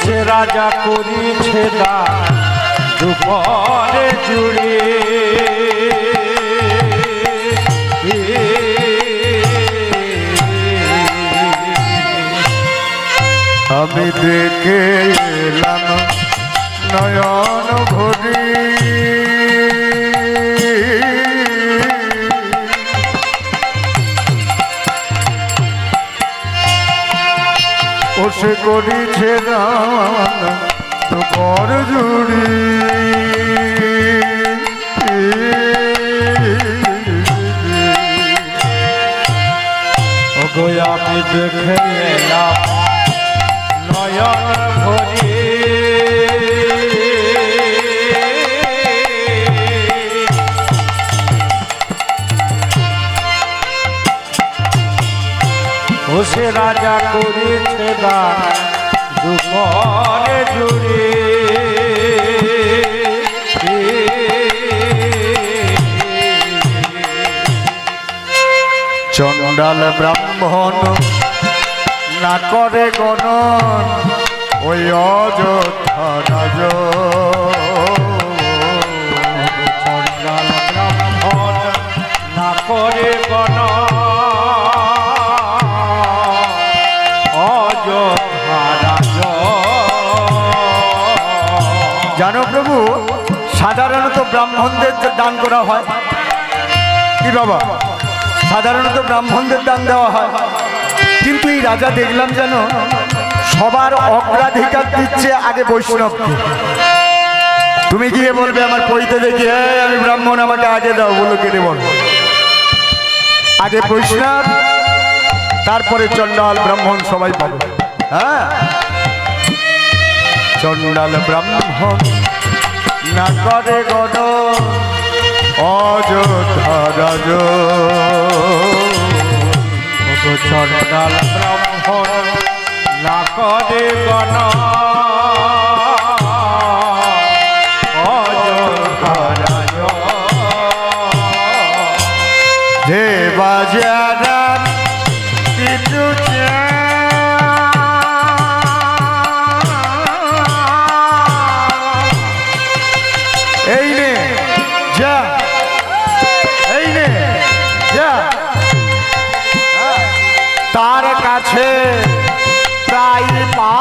সে রাজা করিছে দান দুপরে জুড়ে, আমি দেখে এলাম নয়ন ভরি, ও সে করিছে দান দুপর জুড়ি, ওগো আমি দেখে এলাম নয়ন ভরি ও সে রাজা করেছে দান দুপরে জুড়ে চণ্ডাল ব্রাহ্মণ না করে গণন ওই অযোধ্যা রাজ চণ্ডাল ব্রাহ্মণ না করে গণ অযোধ্যা রাজ জানো প্রভু, সাধারণত ব্রাহ্মণদের যে দান করা হয়, কি বাবা, সাধারণত ব্রাহ্মণদের দান দেওয়া হয়, কিন্তু এই রাজা দেখলাম যেন সবার অগ্রাধিকার দিচ্ছে আগে বৈষ্ণবকে। তুমি গিয়ে বলবে আমার পৈতে দেখি, আমি ব্রাহ্মণ, আমাকে আগে দাও, বলো কেটে বল। আগে বৈষ্ণব, তারপরে চণ্ডাল ব্রাহ্মণ সবাই পাবে। হ্যাঁ, চণ্ডাল ব্রাহ্মণ না করে গণ অযোধ্যা রাজ চণ্ডাল ব্রাহ্মণ না করে গণ অযোধ্যা রাজ যে বাজারা কিছু এই নে যা, এই নে যা, তার কাছে তাই পা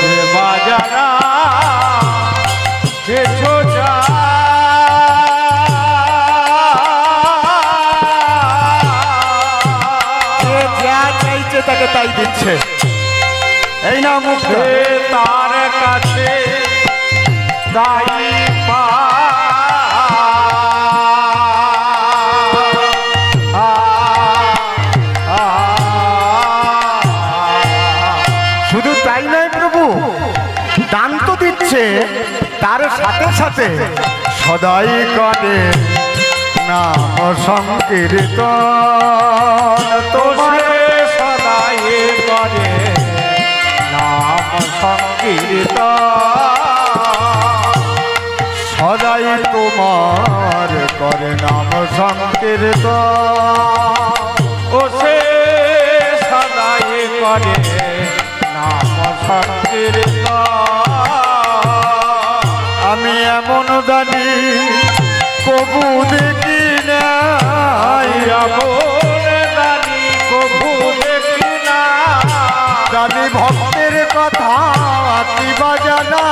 যে বাজারা কেছো যা যা চাইছে তাকে তাই দিচ্ছে। এই না মুখে তার কাছে তাই পা শুধু তাই নয় প্রভু, দান তো দিচ্ছে, তার সাথে সাথে সদাই করে নাম সংকীর্তন। তোমার সদাই করে নাম সংকীর্তন সদাই তোমার করে নাম সংকীর্তন। ও সে সদাই করে নাম সংকীর্তন আমি এমন দানি কবু দেখি নাই, দানি কবু দেখি না দানি ভক্তের কথা কি বাজানা।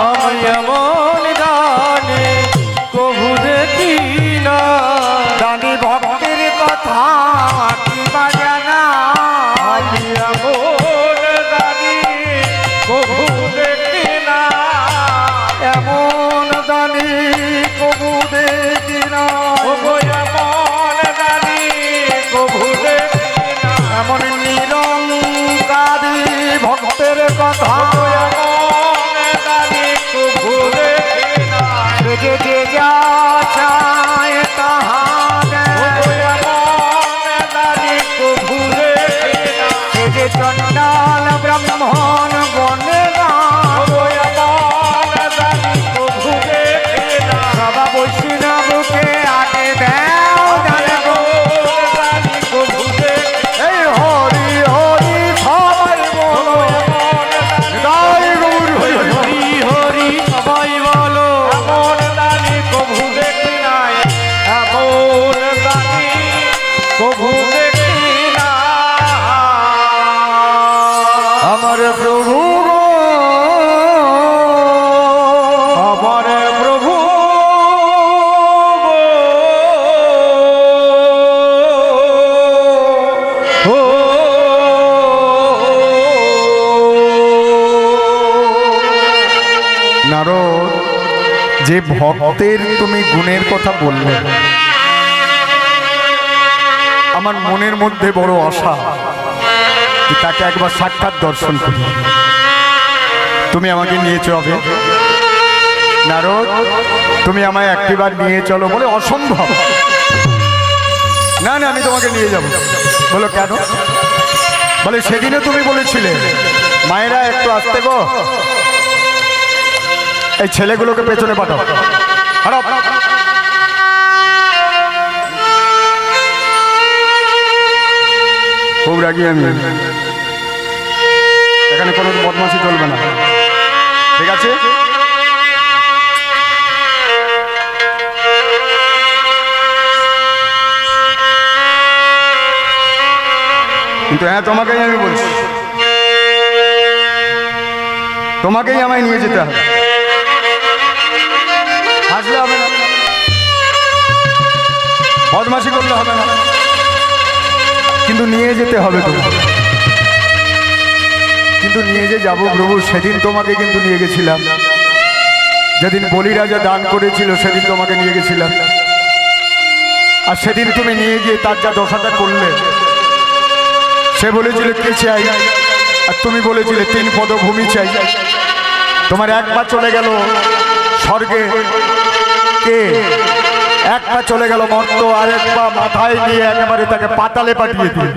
আমি এমন দানি কবু দেখি না দানি ভক্তের কথা কি বাজানা। আমি এমন দানি কবু দেখি না এমন দানি কবু দেখি না, এমন দানি কবু দেখি না এমন নিরঙ্কারী ভক্তের কথা দানি কবু দেখি না যে যে যা চায় তাহা দানি কবু দেখি না যে চণ্ডাল ব্রাহ্মণ বনে না দানি কবু দেখি না বাবা বৈষ্ণবকে আগে দেও দান গো। দানি কবু দেখি এই হরি হরি সবাই বলো, জয় গৌর হরি হরি। হরি হরি সবাই বলো এমন দানি কবু দেখি নাই এমন দানি কবু দেখি না আমার প্রভু গো, আমার প্রভু গো। নারদ, যে ভক্তের তুমি গুণের কথা বললে, আমার মনের মধ্যে বড় আশা যে তাকে একবার সাক্ষাৎ দর্শন করি। তুমি আমাকে নিয়ে চলবে নারদ, তুমি আমায় একটিবার নিয়ে চলো। বলে অসম্ভব, না না আমি তোমাকে নিয়ে যাব। বলো কেন? বলে সেদিনে তুমি বলেছিলে মায়েরা একটু আসতে গো, এই ছেলেগুলোকে পেছনে পাঠাও। খুব রাগি আমি, এখানে কোনো বদমাশি চলবে না, ঠিক আছে? কিন্তু হ্যাঁ, তোমাকেই আমি বলছি, তোমাকেই আমায় নিয়ে যেতে হবে। হাসলে হবে না, বদমাশি করলে হবে না, কিন্তু নিয়ে যেতে হবে তো। কিন্তু নিয়ে যে যাবো প্রভু, সেদিন তোমাকে কিন্তু নিয়ে গেছিলাম। যেদিন বলিরাজা দান করেছিল সেদিন তোমাকে নিয়ে গেছিলাম। আর সেদিন তুমি নিয়ে গিয়ে তার যা দশাটা করলে, সে বলেছিল কি চাই, আর তুমি বলেছিলে 3 পদভূমি চাই। তোমার এক পা চলে গেল স্বর্গে, কে এক পা চলে গেল মর্ত, আর এক পা মাথায় নিয়ে একেবারে তাকে পাতালে পাঠিয়ে দিল।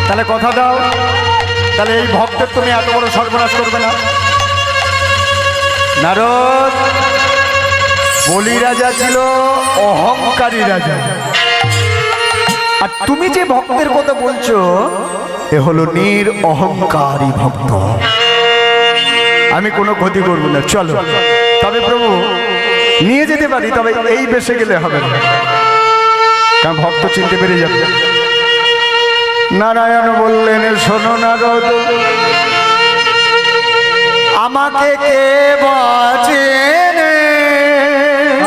তাহলে কথা দাও, তাহলে এই ভক্তের তুমি এত বড় সর্বনাশ করবে না? নারদ, বলি রাজা ছিল অহংকারী রাজা, আর তুমি যে ভক্তের কথা বলছো এ হলো অহংকারী ভক্ত। আমি কোনো ক্ষতি করব না, চলো। তবে প্রভু নিয়ে যেতে পারি, তবে এই বেশে গেলে হবে না, কারণ ভক্ত চিনতে পেরে যাবে। নারায়ণ বললেন, শোনো নারদ, আমাকে কে বাঁচেন,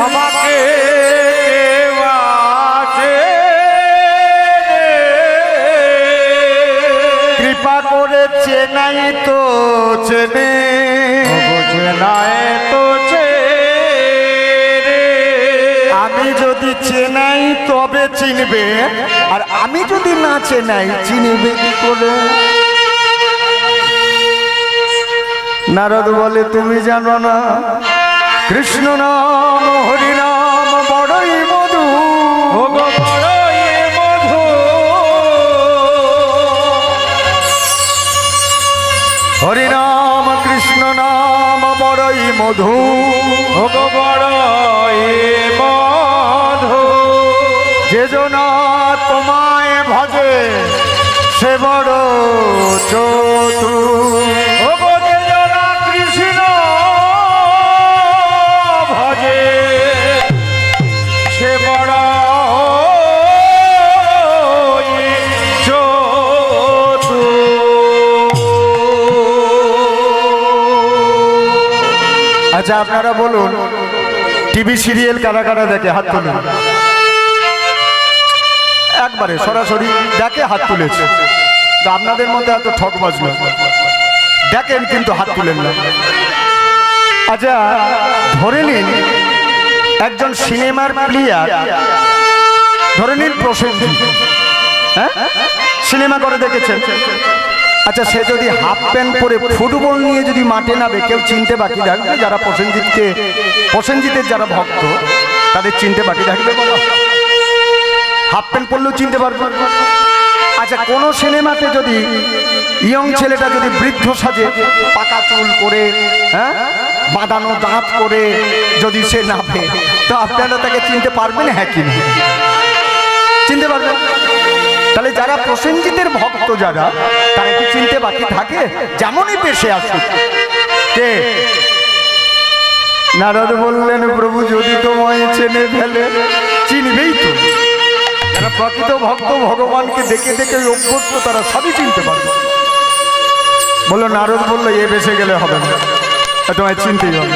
আমাকে কৃপা করে চেনাই তো চেনে, চেনাই তো আমি যদি চেনাই তবে চিনবে, আর আমি যদি না চেনাই চিনবে কি করে? নারদ বলে, তুমি জানো না কৃষ্ণ নাম হরি নাম বড়ই মধু, বড়ই মধু, হরি নাম কৃষ্ণ নাম বড়ই মধু, বড়ই মধু, যে জনা তোমায় ভজে সে বড় চতুর। কৃষ্ণ ভজে সে বড় আচ্ছা আপনারা বলুন, টিভি সিরিয়াল কারা কারা দেখে? হাত তুলুন। একবারে সরাসরি দেখে, হাত তুলেছে। আপনাদের মধ্যে এত ঠকবাজ না, দেখেন কিন্তু হাত তুলেন না। আচ্ছা ধরে নিন একজন সিনেমার প্লেয়ার, ধরে নিন প্রসেনজিৎ, হ্যাঁ সিনেমা করে দেখেছেন। আচ্ছা সে যদি হাফ প্যান্ট পরে ফুটবল নিয়ে যদি মাঠে নামে, কেউ চিনতে বাকি থাকবে? যারা প্রসেনজিতের যারা ভক্ত তাদের চিনতে বাকি থাকবে? বাবা হাফ প্যান্ট পরলেও চিনতে পারবে। আচ্ছা কোন সিনেমাতে যদি ইয়ং ছেলেটা যদি বৃদ্ধ সাজে, পাকা চুল করে, হ্যাঁ বাঁধানো দাঁত করে যদি সে নামে, তো আপনারা তাকে চিনতে পারবেন? হ্যাঁ কি না? চিনতে পারবেন? তাহলে যারা প্রসেনজিতের ভক্ত যারা, তারা কি চিনতে বাকি থাকে? যেমনই পেশে আসুক। কে? নারদ বললেন, প্রভু যদি তোমায় চেনে ফেলে চিনবেই তো। যারা প্রকৃত ভক্ত, ভগবানকে দেখে দেখে অভ্যস্ত, তারা সবই চিনতে পারবে। বললো নারদ বললো, এ বেশে গেলে হবে না, তোমায় চিনতেই হবে।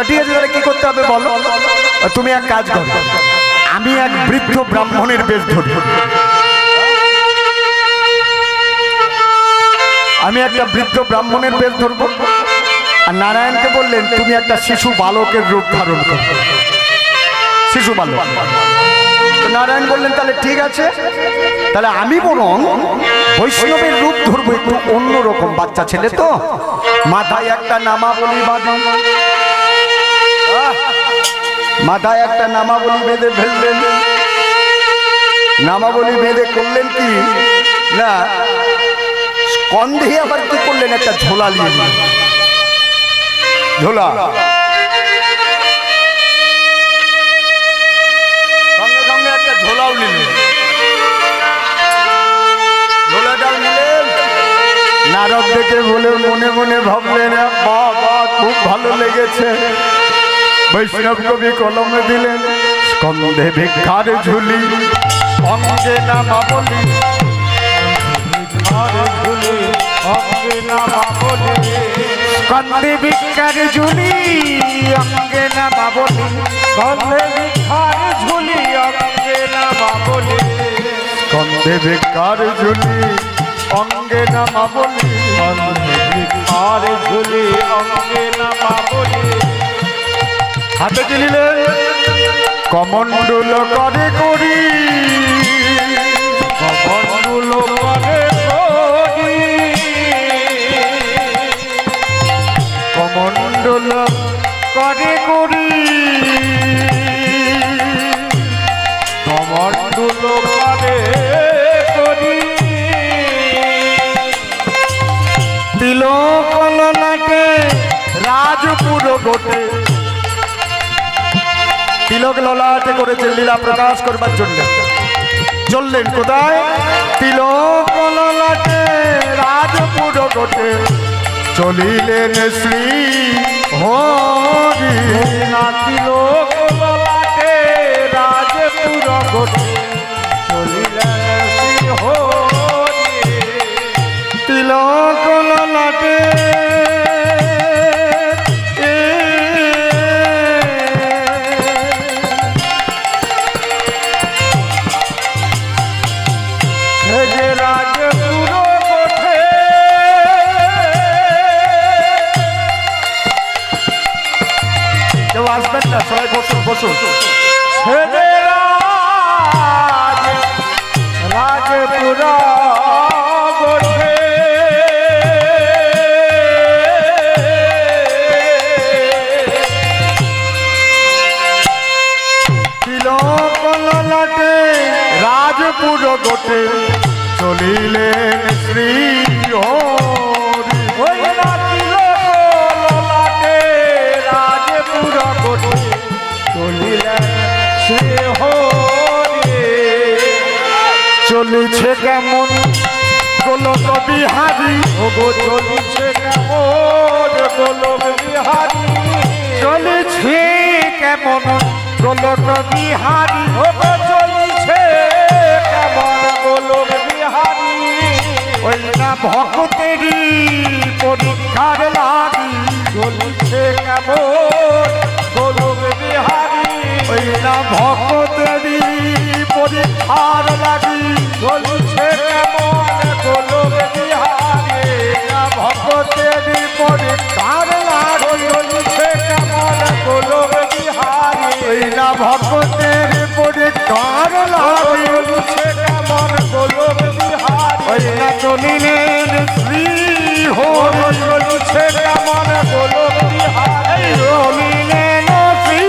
ঠিক আছে, তাহলে কি করতে হবে বলো? তুমি এক কাজ করো, আমি এক বৃদ্ধ ব্রাহ্মণের বেশ ধরি, আমি একটা বৃদ্ধ ব্রাহ্মণের বেশ ধরবো। আর নারায়ণকে বললেন, তুমি একটা শিশু বালকের রূপ ধারণ করো। শিশু বালক নারায়ণ বললেন তাহলে ঠিক আছে, তাহলে আমি বরং বৈষ্ণবের রূপ ধরবো একটু অন্যরকম। বাচ্চা ছেলে তো, মাথায় একটা নামাবলী বাঁধি, মাথায় একটা নামাবলী বেঁধে ফেললেন। নামাবলী বেঁধে করলেন কি না, কন্ধে আবার কি করলেন, একটা ঝোলা নিয়ে নিলেন। ঝোলা সঙ্গে সঙ্গে একটা ঝোলাও নিলেন। ঝোলাটাও নিলেন। নারদ দেখে বলে মনে মনে ভাবলেন, বাবা খুব ভালো লেগেছে। বৈষ্ণব কবি কলমে দিলেন, স্কন্ধে ভিক্ষার ঝুলি অঙ্গে নামাবলী, স্কন্ধে ভিক্ষার ঝুলি অঙ্গে নামাবলী, স্কন্ধে ভিক্ষার ঝুলি অঙ্গে নামাবলী, স্কন্ধে ভিক্ষার ঝুলি অঙ্গে নামাবলী, স্কন্ধে ভিক্ষার ঝুলি অঙ্গে নামাবলী। হাতে কি নিলেন, কমণ্ডল করে করি, কমণ্ডল করে করি, কমণ্ডল করে করি, কমণ্ডল করে করি, তিলক ললাটে রাজপুর গোটে, তিলক ললাটে করেছেন লীলা প্রকাশ করবার জন্য। চললেন কোথায়, তিলক ললাটে রাজপুর গোটে, চলিলেন শ্রী হরি, নাচিল ললাটে রাজপুর গোটে, চলিলেন শ্রী হরি। তিলক ললাটে আসবেন না, সবাই বসুন বসুন। রাজপুরা গোঠে, তিলক ললাটে রাজপুর গোটে, চলিলেন শ্রী হরি, ওই নাচিল ললাটে রাজপুর গোঠে, চলিলেন সে হরি। চলিছে কেমন গোলক বিহারী, ওগো চলিছে কেমন গোলক বিহারী, চলিছে কেমন গোলক বিহারী, ওগো চলিছে কেমন গোলক বিহারী, ওই না ভক্তেরই পরীক্ষার লাগি, চলিছে কেমন গোলক বিহারী, ওই না ভক্তেরই পরীক্ষার লাগি, চলিছে কেমন গোলক বিহারী, ভক্তেরই পরীক্ষার লাগি, চলিছে কেমন গোলক বিহারী, ওই না ভক্তের পরীক্ষার লাগি, চলিছে কেমন গোলক বিহারী, ওই না চলিলেন শ্রী হরি, চলিছে কেমন গোলক বিহারী, চলিলেন শ্রী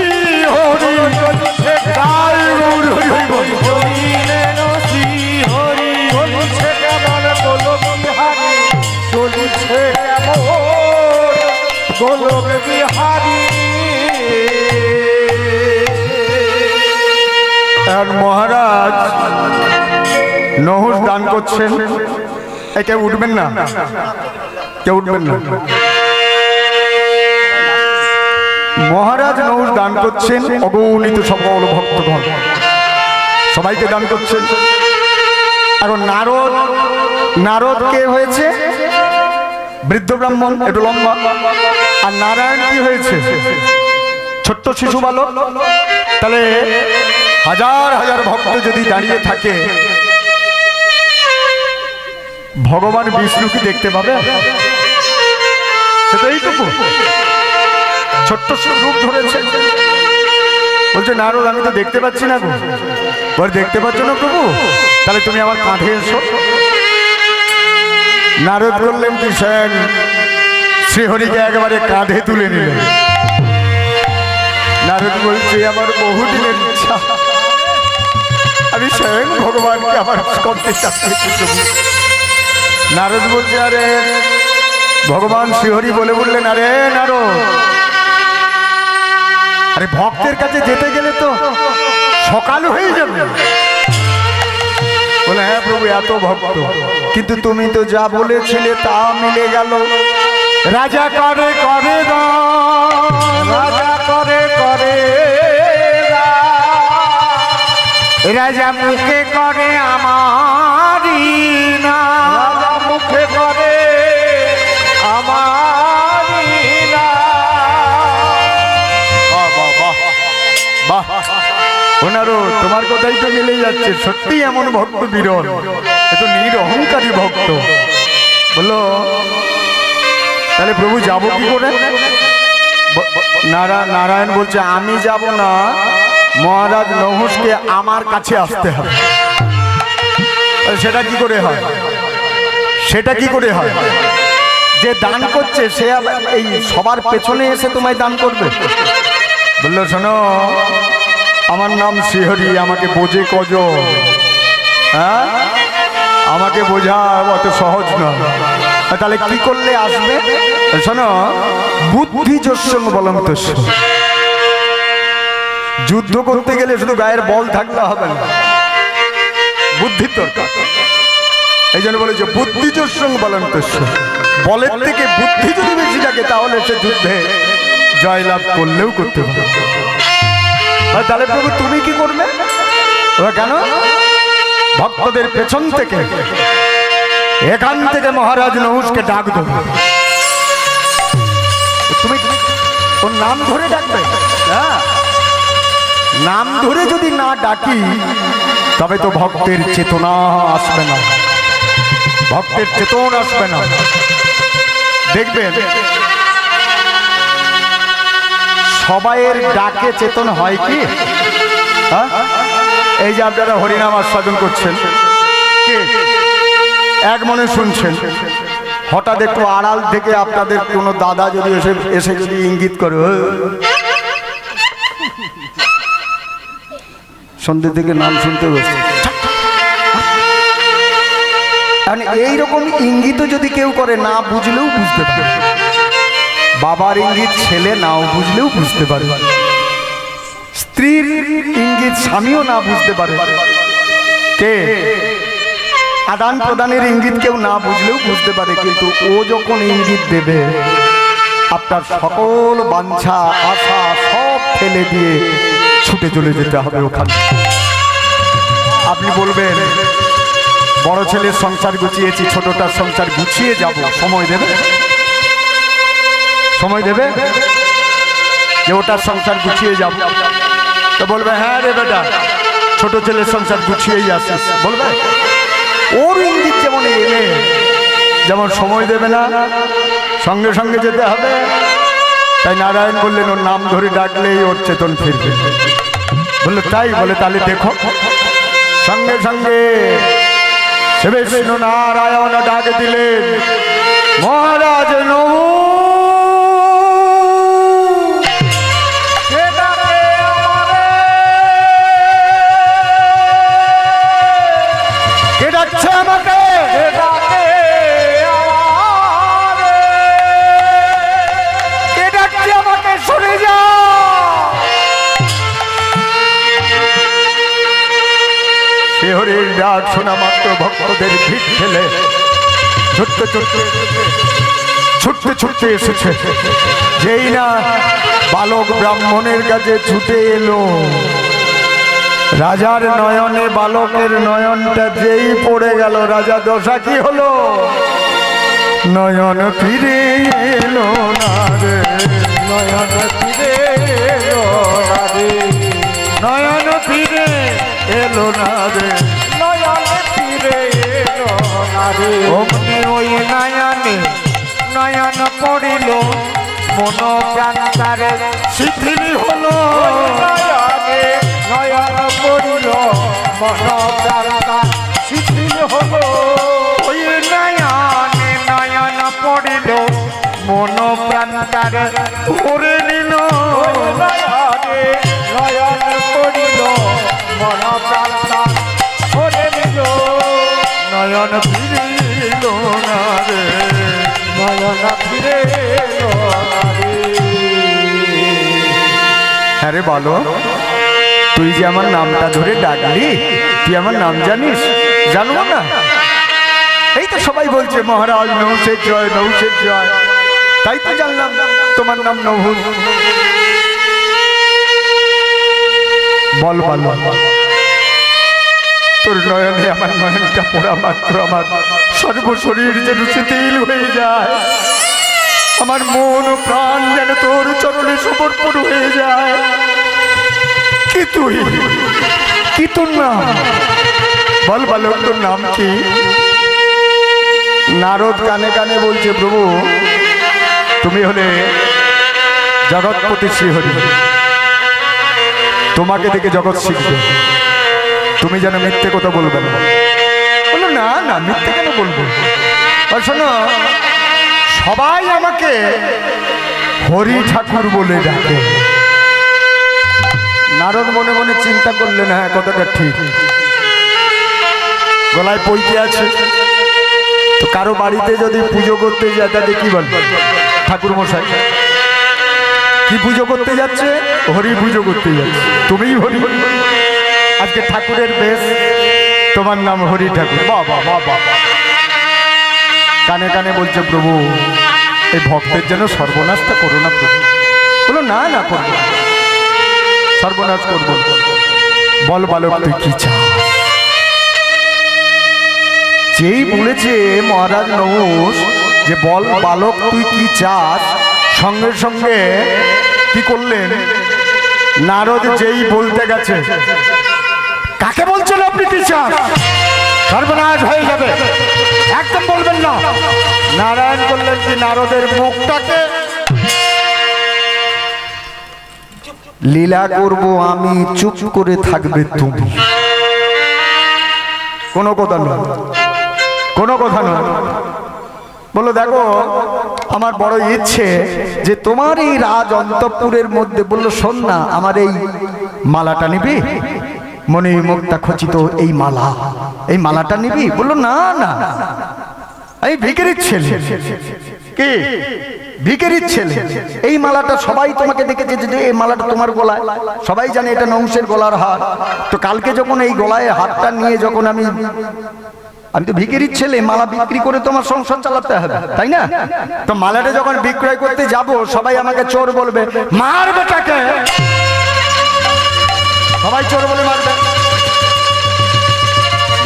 হরি, চলিছে রায় গৌর হরি হরি, চলিলেন শ্রী হরি, চলিছে কেমন গোলক বিহারী, চলিছে কেমন গোলক বিহারী। আর মহারাজ নহুষ দান করছেন, কেউ উঠবেন না, কেউ উঠবেন না। মহারাজ নহুষ দান করছেন, অগণিত সকল ভক্তগণ সবাইকে দান করছেন। এখন নারদ, নারদ কে হয়েছে, বৃদ্ধ ব্রাহ্মণ একটু লম্বা, আর নারায়ণ কি হয়েছে, ছোট্ট শিশু বালক। তাহলে হাজার হাজার ভক্ত যদি দাঁড়িয়ে থাকে, ভগবান বিষ্ণু কি দেখতে পাবে, সেটা এইটুকু ছোট্ট রূপ ধরেছে। বলছে নারদ আমি তো দেখতে পাচ্ছি না গো। বলে দেখতে পাচ্ছ না প্রভু, তাহলে তুমি আমার কাঁধে এসো। নারদ করলেন কি স্বয়ং শ্রীহরিকে একেবারে কাঁধে তুলে নিলেন। নারদ বলছে আমার বহুদিনের ইচ্ছা, আমি স্বয়ং ভগবানকে আমার করতে চাচ্ছি। নারদ বলছে আরে ভগবান শ্রীহরি বলে বললেন আরে নারদ, আরে ভক্তের কাছে যেতে গেলে তো সকাল হয়ে যাবে। বলে হ্যাঁ প্রভু এত ভক্ত, কিন্তু তুমি তো যা বলেছিলে তা মিলে গেল। রাজা করে করে রাজা করে করে রাজা মুখে করে আমারি না, রাজা মুখে করে আমারি না। বাহ ওনারও তোমার কথাই তো মিলে যাচ্ছে, সত্যি এমন ভক্ত বিরল, এত নিরহংকারী ভক্ত। বললো তাহলে প্রভু যাব কি করে? নারায়ণ বলছে আমি যাব না, মহারাজ নহুষকে আমার কাছে আসতে হবে। সেটা কি করে হয়? সেটা কি করে হয়? যে দান করছে সে এই সবার পেছনে এসে তোমায় দান করবে? বললো শোনো আমার নাম শ্রীহরি, আমাকে বোঝে কজন? হ্যাঁ আমাকে বোঝা অত সহজ নয়। তাহলে কি করলে আসবে? শোনো বুদ্ধি যস্যং বলং তস্য। যুদ্ধ করতে গেলে শুধু গায়ের বল থাকলে হবে না, বুদ্ধির দরকার। এই জন্য বলেছে বুদ্ধি যস্যং বলং তস্য। বলের থেকে বুদ্ধি যদি বেশি থাকে তাহলে সে যুদ্ধে জয়লাভ করলেও করতে পারে। তাহলে প্রভু তুমি কি করবে? কেন? ভক্তদের পেছন থেকে এখান থেকে মহারাজ নহুষকে ডাক দেবে। তুমি ওর নাম ধরে ডাকবে? নাম ধরে যদি না ডাকি তবে তো ভক্তের চেতনা আসবে না, ভক্তের চেতন আসবে না। দেখবেন সবাইয়ের ডাকে চেতন হয় কি? এই যে আপনারা হরিনাম আস্বাদন করছেন, কে এক মনে শুনছেন, হঠাৎ একটু আড়াল থেকে আপনাদের কোনো দাদা যদি এসে যদি ইঙ্গিত করে সন্ধ্যে থেকে নাম শুনতে বসছে, এইরকম ইঙ্গিতও যদি কেউ করে না বুঝলেও বুঝতে পারে। বাবার ইঙ্গিত ছেলে নাও বুঝলেও বুঝতে পারে, স্ত্রীর ইঙ্গিত স্বামীও না বুঝতে পারে। কে? আদান প্রদানের ইঙ্গিত কেউ না বুঝলেও বুঝতে পারে, কিন্তু ও যখন ইঙ্গিত দেবে আপনার সকল বাঞ্ছা আশা সব ফেলে দিয়ে ছুটে চলে যেতে হবে ওখানে। আপনি বলবেন বড় ছেলের সংসার গুছিয়েছি, ছোটটার সংসার গুছিয়ে যাব, সময় দেবে? সময় দেবে যে ওটার সংসার গুছিয়ে যাব? তো বলবে হ্যাঁ রে বেটা ছোট ছেলের সংসার গুছিয়েই আসিস, বলবে। ওর ইঙ্গিত যেমন এলে যেমন সময় দেবে না, সঙ্গে সঙ্গে যেতে হবে। তাই নারায়ণ বললেন ওর নাম ধরে ডাকলেই ওর চেতন ফিরবে। বললো তাই? বলে তাহলে দেখো। সঙ্গে সঙ্গে সে বিষ্ণু নারায়ণ ডাক দিলেন মহারাজ নমো। কে ডাকছে আমাকে? কে ডাকছে আমাকে? সরে যা। শিহরির ডাক শোনা মাত্র ভক্তদের ভিড় ঠেলে ছুটতে ছুটতে ছুটতে ছুটতে এসেছে। যেই না বালক ব্রাহ্মণের কাছে ছুটে এলো, রাজার নয়নে বালকের নয়নটা যেই পড়ে গেল, রাজা দশা কি হলো? নয়ন ফিরে এলো না রে, নয়ন ফিরে এলো না রে, নয়ন ফিরে এলো না রে, নয়ন ফিরে এলো না রে। অমনি ওই নয়নে নয়ন পড়িল মন প্রাণ তারে শিথিল হলো নয়নে নয়ন পড়িল মন প্রাণ তার শিথিল হলো ওই নয়নে নয়ন পড়িল মন প্রাণ তারে ভরে নিল নয়নে নয়ন পড়িল মন প্রাণ তার ভরে নিল নয়ন ফিরিল না রে নয়ন ফিরে এলো না রে। হ্যাঁ রে বলো, তুই যে আমার নামটা ধরে ডাকলি, তুই আমার নাম জানিস? জানবো না? এই তো সবাই বলছে মহারাজ নৌসের জয়, নৌসের জয়, তাই তো জানলাম তোমার নাম নহুষ। বল বল, তোর নয়নে আমার নয়নটা পড়া মাত্র আমার সর্বশরীর যেন শিথিল হয়ে যায়, আমার মন ও প্রাণ যেন তোর চরণে সমর্পণ হয়ে যায়। কি তুই, কি তোর নাম? বল বালক, তোর নাম কি? নারদ কানে কানে বলছে, প্রভু তুমি হলে জগৎপতি শ্রীহরি, তোমাকে দেখে জগৎ শিখবে, তুমি যেন মিথ্যে কথা বলবে না। বললো না না, মিথ্যে কেন বলবো? আর শোনো, সবাই আমাকে হরি ঠাকুর বলে ডাকে। নারদ মনে মনে চিন্তা করলেন, হ্যাঁ কথাটা ঠিক, গলায় পৈতে আছে, তো কারো বাড়িতে যদি পুজো করতে যায় তাদের কি বলবে? ঠাকুর মশাই কি পুজো করতে যাচ্ছে? হরি পুজো করতে যাচ্ছে। তুমিই হরি, আজকে ঠাকুরের বেশ, তোমার নাম হরি ঠাকুর। বাবা বাবা, কানে কানে বলছে, প্রভু এই ভক্তের যেন সর্বনাশটা করো না প্রভু। বলো না না, করবো, সর্বনাশ করবো। বল বালক, তুই কি চাস? যেই বলেছে মহারাজ নহুষ যে বল বালক তুই কি চাস, সঙ্গে সঙ্গে কি করলেন? নারদ যেই বলতে গেছে, কাকে বলছেন আপনি কি চাস? সর্বনাশ হয়ে যাবে, একদম বলবেন না। নারায়ণ করলেন কি, নারদের মুখটাকে লীলা করব আমি, চুপ করে থাকবে তুমি। কোনো কথা নয়, কোনো কথা নয়। বলো দেখো, আমার বড় ইচ্ছে যে তোমার এই রাজ অন্তঃপুরের মধ্যে, বললো শোন না, আমার এই মালাটা নিবি, মনে মুক্তা খচিত এই মালা, এই মালাটা নিবি? বললো না না, এই ভিখারির ছেলে। কি ভিখারির ছেলে? এই মালাটা সবাই তোমাকে দেখেছে যে এই মালাটা তোমার গলায়, সবাই জানে এটা নহুষের গলার হার। তো কালকে যখন এই গলায় হাতটা নিয়ে যখন আমি তো ভিখারির ছেলে, মালা বিক্রি করে তোমার সংসার চালাতে হবে, তাই না? তো মালাটা যখন বিক্রয় করতে যাব, সবাই আমাকে চোর বলবে, মার বেটাকে, সবাই চোর বলে মারবে।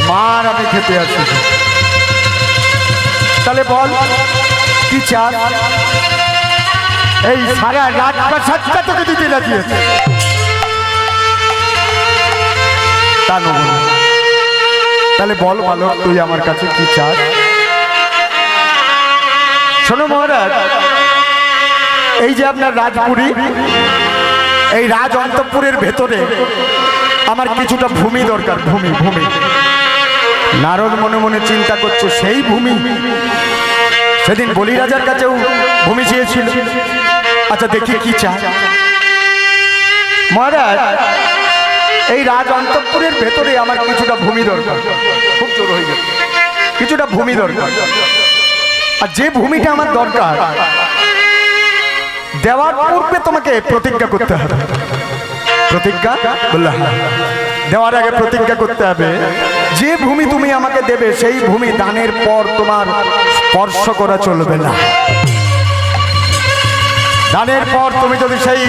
মার আমি খেতে আসি। তাহলে বল কি চাস? এই সারা রাজপ্রাসাদটা তোকে দিতে লাগিয়েছে, তা নয়। তাহলে বল বালক, তুই আমার কাছে কি চাস? শোনো মহারাজ, এই যে আপনার রাজপুরী, এই রাজ অন্তঃপুরের ভেতরে আমার কিছুটা ভূমি দরকার, ভূমি ভূমি। নারদ মনে মনে চিন্তা করছে, সেই ভূমি সেদিন বলি রাজার কাছেও ভূমি চেয়েছিল। আচ্ছা দেখি কি চায়। মহারাজ, এই রাজ অন্তঃপুরের ভেতরে আমার কিছুটা ভূমি দরকার, খুব জোর হয়ে গেছে, কিছুটা ভূমি দরকার। আর যে ভূমিটা আমার দরকার, দেওয়ার পূর্বে তোমাকে প্রতিজ্ঞা করতে হবে। প্রতিজ্ঞা? বললে হ্যাঁ। দেওয়ার আগে প্রতিজ্ঞা করতে হবে, যে ভূমি তুমি আমাকে দেবে সেই ভূমি দানের পর তোমার স্পর্শ করা চলবে না। দানের পর তুমি যদি সেই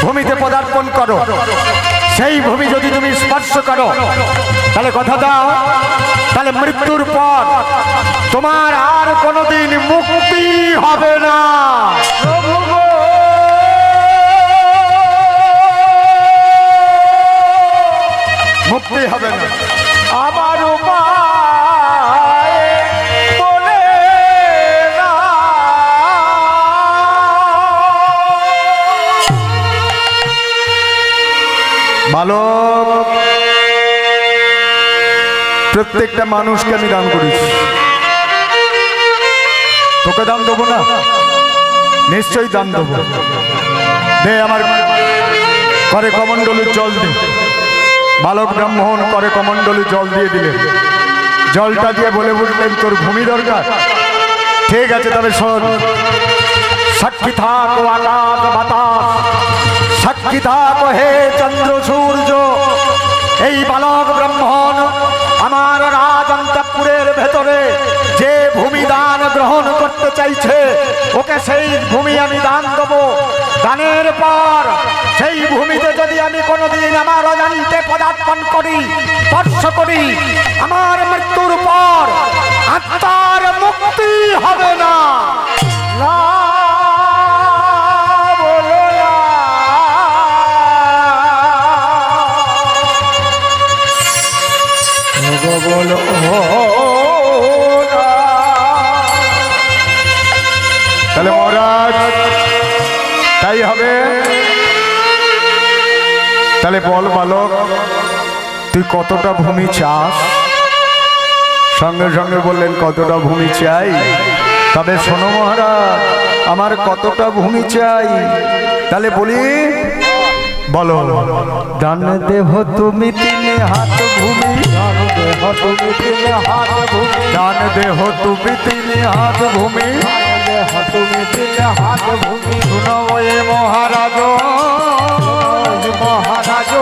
ভূমিতে পদার্পণ করো, সেই ভূমি যদি তুমি স্পর্শ করো, তাহলে কথা দাও, তাহলে মৃত্যুর পর তোমার আর কোনোদিন মুক্তি হবে না। মুক্তি হবে না। আমার উপায় বলে না, বালক, প্রত্যেকটা মানুষকে আমি দান করেছি, তোকে দান দেবো না? নিশ্চয়ই দান দেবো। দে আমার করে কমণ্ডলুর জল দে। বালক ব্রাহ্মণ করে কমণ্ডলুর জল দিয়ে দিলেন। জলটা দিয়ে বলে উঠলেন, তোর ভূমি দরকার? ঠিক আছে, তবে শোন, সাক্ষী থাক আকাশ বাতাস, সাক্ষী থাক হে চন্দ্র সূর্য, এই বালক ব্রাহ্মণ আমার রাজ অন্তঃপুরের ভেতরে যে ভূমি দান গ্রহণ করতে চাইছে, ওকে সেই ভূমি আমি দান দেবো। দানের পর সেই ভূমিতে যদি আমি কোনোদিন আমার অজান্তে পদার্পণ করি, স্পর্শ করি, আমার মৃত্যুর পর আত্মার মুক্তি হবে না। বলো তাহলে মহারাজ তাই হবে। তাহলে বল বালক, তুই কতটা ভূমি চাস? সঙ্গে সঙ্গে বললেন, কতটা ভূমি চাই? তবে শোনো মহারাজ, আমার কতটা ভূমি চাই? তাহলে বলি, বলো। দান দেহ তুমি 3 হাত ভূমি, দান দেহ তুমি 3 হাত ভূমি, দান দেহ তুমি 3 হাত ভূমি, দেহ তুমি 3 হাত ভূমি। শুনো এ মহারাজ, মহারাজ,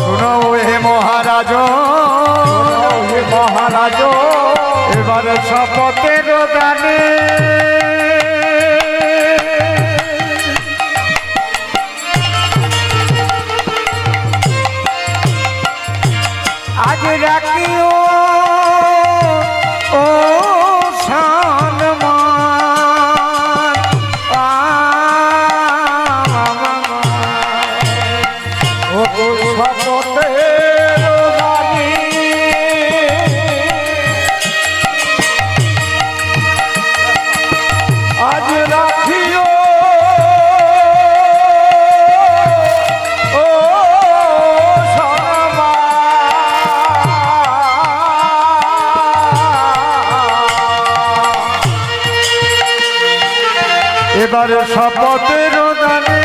শুনো হে মহারাজ, হে মহারাজ, এবার শপথের দানে আজ রাখিও ও সম্মান, ও শপথের বাণী, আজ রাখিও ও এবার শপথের দানে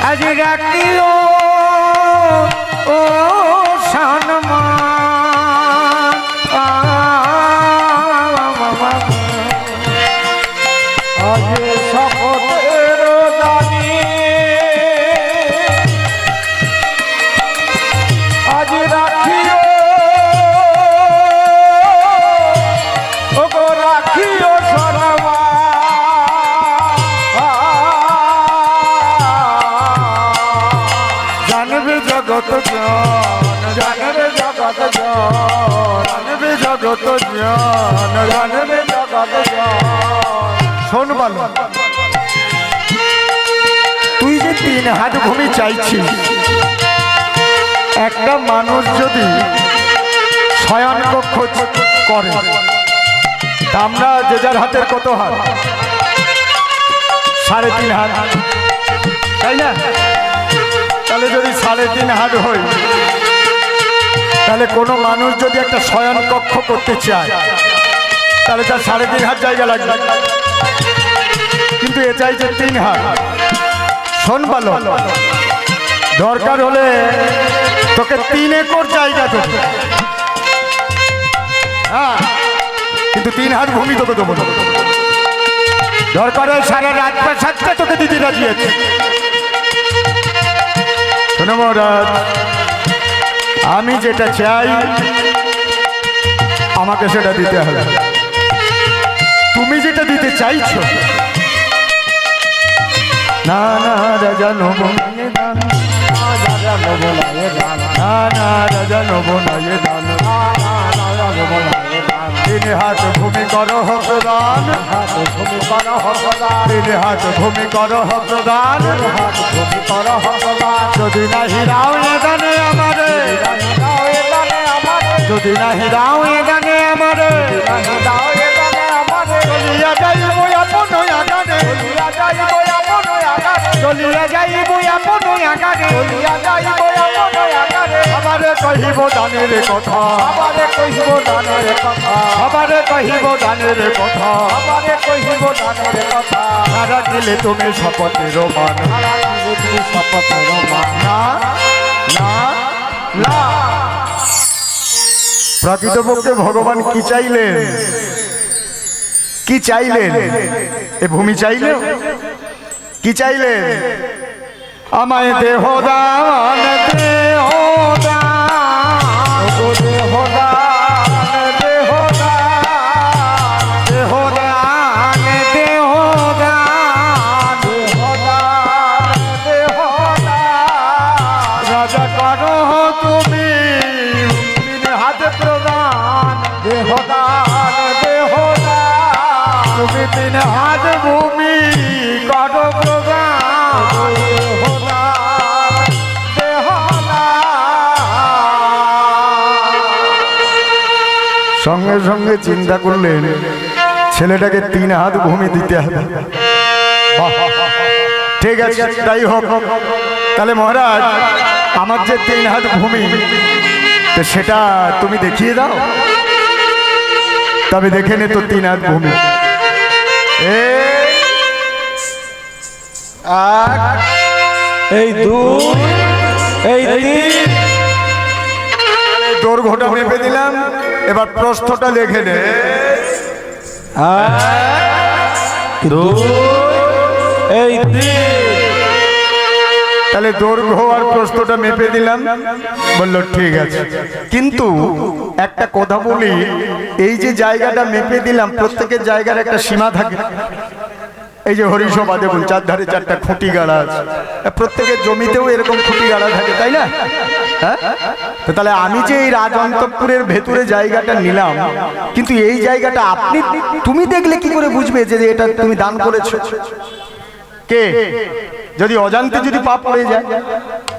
আজ রাখিও ও সম্মান, আজ শপথের দানে আজ রাখিও জগত জ্ঞান, জানবে জগত জ্ঞান, জানবে জগত জ্ঞান, জানবে জগত জ্ঞান। শোন বালক, তুই যে 3 হাত ভূমি চাইছিস, একটা মানুষ যদি শয়ন কক্ষ করে, তা আমরা যে যার হাতের কত হাত? 3.5 হাত, তাই না? তাহলে যদি 3.5 হাত হয়, তাহলে কোনো মানুষ যদি একটা শয়ন কক্ষ করতে চায়, তাহলে তার 3.5 হাত জায়গা লাগবে, কিন্তু এ চাইছে 3 হাত। শোন বালক, দরকার হলে তোকে 3 একর জায়গা দেবো, হ্যাঁ, কিন্তু 3 হাত ভূমি তোকে দেবো না। দরকারে সারা রাত সাথে তোকে দিতে রাজি আছে। শোনো মহারাজ, আমি যেটা চাই আমাকে সেটা দিতে হবে। তুমি যেটা দিতে চাইছো, না না রাজা নব দান, রাজা নব দান, না না রাজা নব দান, 3 হাত ভূমি করো প্রদান, হাত ভূমি করো প্রদান, 3 হাত ভূমি করো প্রদান, হাত ভূমি করো প্রদান। যদি নাহি দাও এ গানে আমারে, যদি নাহি দাও এ গানে আমারে, চলিয়া যাইব আপন চলিয়া যাইব আপন আকারে চলিয়া যাইব আপন আকারে আমারে কহিব দানের কথা আমারে কহিব দানের কথা আমারে কহিব দানের কথা আমারে কহিব দানের কথা সারা দিলে তুমি শপথের মান সারা দিলে তুমি শপথের মান না না না প্রকৃতপক্ষে ভগবান কি চাইলেন? কি চাইলেন? এ ভূমি চাইলেন? কি চাইলেন? আমায় দেহ দান, দেহ দান, দেহ দান দেহ দান দেহ দান, দেহ দান, দেহ দান দেহ দান রাজা করো তুমি তিন হাত প্রদান দেহ দান দেহ দান তুমি তিন হাত ভূমি করো প্রদান। দেহ দান দেহ দান সঙ্গে সঙ্গে চিন্তা করলেন ছেলেটাকে 3 হাত ভূমি দিতে হবে। ঠিক আছে, তাই হোক। তাহলে মহারাজ আমার যে 3 হাত ভূমি তো সেটা তুমি দেখিয়ে দাও। তবে দেখে নে তো 3 হাত ভূমি। এই দুই এই তিন দৈর্ঘ্যটা মেপে দিলাম, এবার প্রস্থটা লিখে নে। দুই এই তিন তাহলে দৈর্ঘ্য আর প্রস্থটা মেপে দিলাম। বললো ঠিক আছে, কিন্তু একটা কথা বলি, এই যে জায়গাটা মেপে দিলাম প্রত্যেকের জায়গার একটা সীমা থাকে। এই যে হরিসভা দেখুন 4 ধারে 4টা খুঁটি গাড়া আছে, প্রত্যেকের জমিতেও এরকম খুঁটি গাড়া থাকে, তাই না? হ্যাঁ, তো তাহলে আমি যে এই রাজঅন্তপুরের ভেতরে জায়গাটা নিলাম, কিন্তু এই জায়গাটা তুমি দেখলে কি করে বুঝবে যে এটা তুমি দান করেছো? কে? যদি অজান্তে যদি পাপ হয়ে যায়,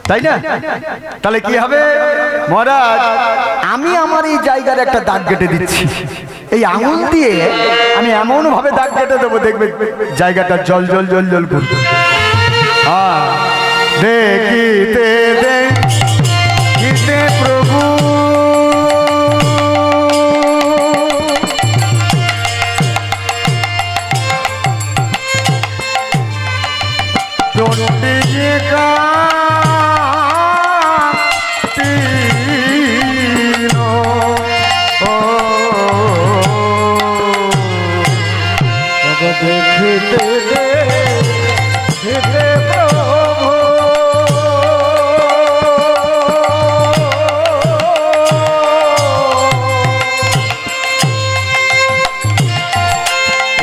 তাই না? তাহলে কি হবে মহারাজ? আমি আমার এই জায়গার একটা দাগ কেটে দিচ্ছি। এই আঙুল দিয়ে আমি এমন ভাবে দাগ কেটে দেবো, দেখবে জায়গাটা জল জল জল জল করবে। হ্যাঁ, দেখিতে দেখিতে প্রভু দেখিতে দেখিতে প্রভু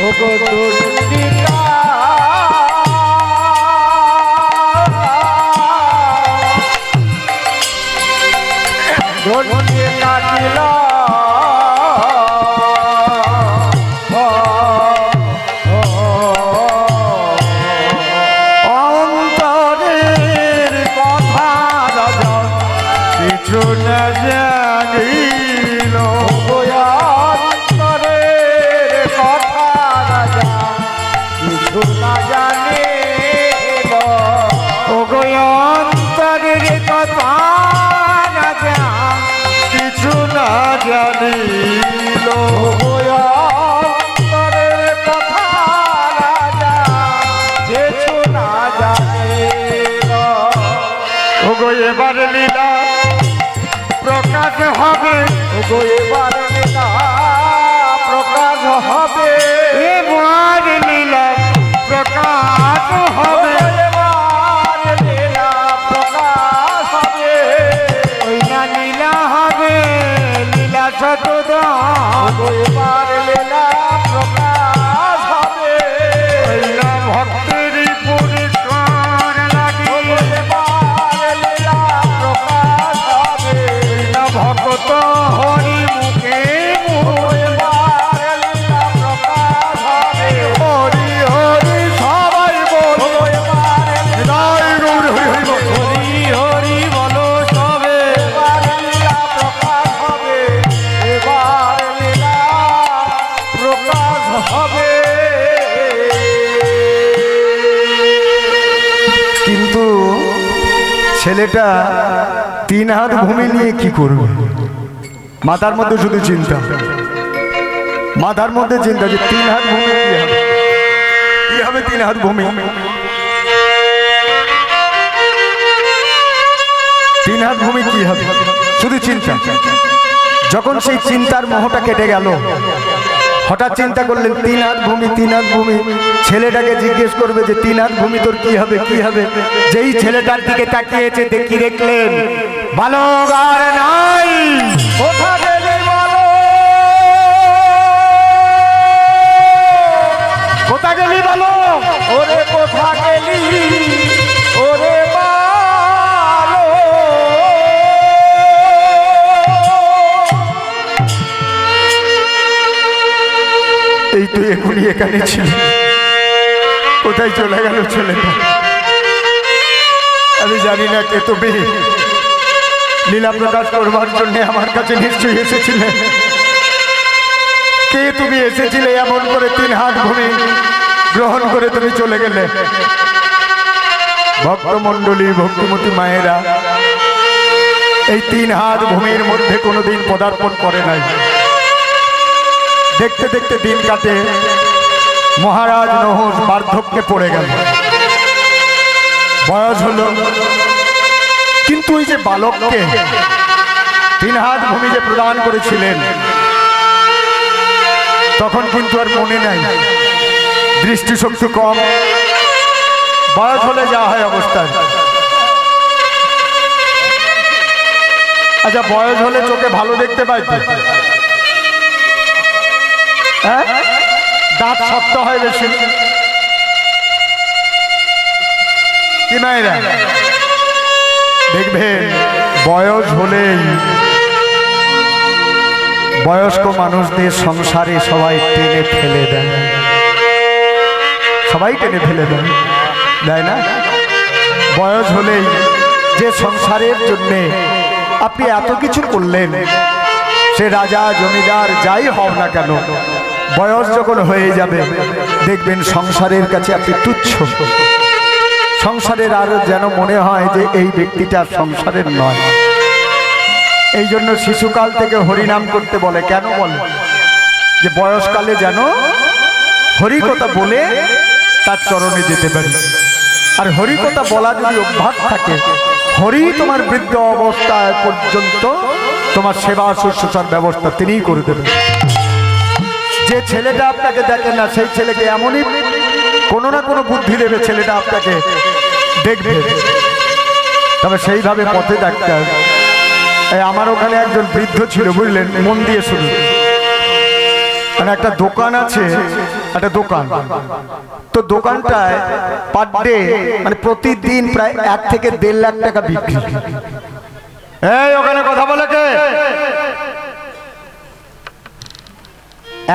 ওগো দুর্নিকা দুর্নিকা দিলা অন্তরের কথা রাজা কিছু না জানিল। অন্তরের কথা রাজা কিছু না জানিল ওগো অন্তরের কথা রাজা কিছু না জানিল। অন্তরের কথা রাজা কিছু না জানিল ওগো এবার লীলা প্রকাশ হবে, ওগো এবার লীলা প্রকাশ হবে এবার লীলা প্রকাশ হবে। এবার লীলা প্রকাশ হবে ওই না লীলা হবে লীলা শতদান। ওগো এবার লীলা প্রকাশ হবে ওই না ভক্তের পরিষ্কার লাগে, ওগো এবার লীলা প্রকাশ হবে না ভক্ত হরি মুখে ওগো এবার লীলা প্রকাশ হবে হরি হরি সবাই বল। ওগো এবার জয় গৌর হরি হরি বল। হরি হরি বলো সবে এবার লীলা প্রকাশ হবে এবার লীলা ছেলেটা 3 হাত ভূমি নিয়ে কি করবে? মাথার মধ্যে শুধু চিন্তা, মাথার মধ্যে চিন্তা যে 3 হাত ভূমি কি হবে, কি হবে 3 হাত ভূমি, 3 হাত ভূমি কি হবে, শুধু চিন্তা। যখন সেই চিন্তার মোহটা কেটে গেল, হঠাৎ চিন্তা করলেন 3 হাত ভূমি, 3 হাত ভূমি। ছেলেটাকে জিজ্ঞেস করবে যে 3 হাত ভূমি তোর কি হবে, কি হবে? যেই ছেলেটার দিকে তাকিয়েছে দেখলেন বালক আর নাই। কোথা গেলি বলো, কোথা গেলি বলো, ওরে কোথা গেলি ওরে বালো। এই তো এখনই এখানে ছিল, কোথায় চলে গেল ছেলেটা? আমি জানি না কে তুমি লীলা প্রকাশ করবার জন্য আমার কাছে নিশ্চয়ই এসেছিলে। কে তুমি এসেছিলে এমন করে 3 হাত ভূমি গ্রহণ করে তুমি চলে গেলে? ভক্তমণ্ডলী, ভক্তিমতী মায়েরা এই 3 হাত ভূমির মধ্যে কোনোদিন পদার্পণ করে নাই। দেখতে দেখতে দিন কাটে, মহারাজ নহুষ বার্ধক্যে পড়ে গেল, বয়স হলো। কিন্তু ওই যে বালককে 3 হাত ভূমি যে প্রদান করেছিলেন, তখন কিন্তু আর মনে নাই, দৃষ্টিশক্তি কম, বয়স হলে যা হয় অবস্থায়। আচ্ছা, বয়স হলে চোখে ভালো দেখতে পাই তো? হ্যাঁ, দাঁত শক্ত হয় বেশি, কি মায়েরা দেখবেন বয়স হলেই বয়স্ক মানুষদের সংসারে সবাই টেনে ফেলে দেয়, সবাই টেনে ফেলে দেয়, দেয় না? বয়স হলেই যে সংসারের জন্যে আপনি এত কিছু করলেন, সে রাজা জমিদার যাই হও না কেন, বয়স যখন হয়ে যাবে দেখবেন সংসারের কাছে আপনি তুচ্ছ। সংসারের আর যেন মনে হয় যে এই ব্যক্তিটা সংসারের নয়। এই জন্য শিশুকাল থেকে হরিনাম করতে বলে। কেন বলে? যে বয়সকালে যেন হরি কথা বলে তার চরণে যেতে পারি। আর হরি কথা বলা যদি অভ্যাস থাকে, হরি তোমার বৃদ্ধ অবস্থায় পর্যন্ত তোমার সেবা শুশ্রূষার ব্যবস্থা তিনিই করে দেবেন। যে ছেলেটা আপনাকে দেখে না, সেই ছেলেকে এমনই কোনো না কোনো বুদ্ধি দেবে, ছেলেটা আপনাকে দেখবে। তবে সেইভাবে পথে দেখতে হবে। আমার ওখানে একজন বৃদ্ধ ছিল, বুঝলেন, মন দিয়ে শুধু, মানে একটা দোকান আছে, একটা দোকান, তো দোকানটায় পার ডে মানে প্রতিদিন প্রায় 1 থেকে 1.5 লাখ টাকা বিক্রি। এই ওখানে কথা বলে কে?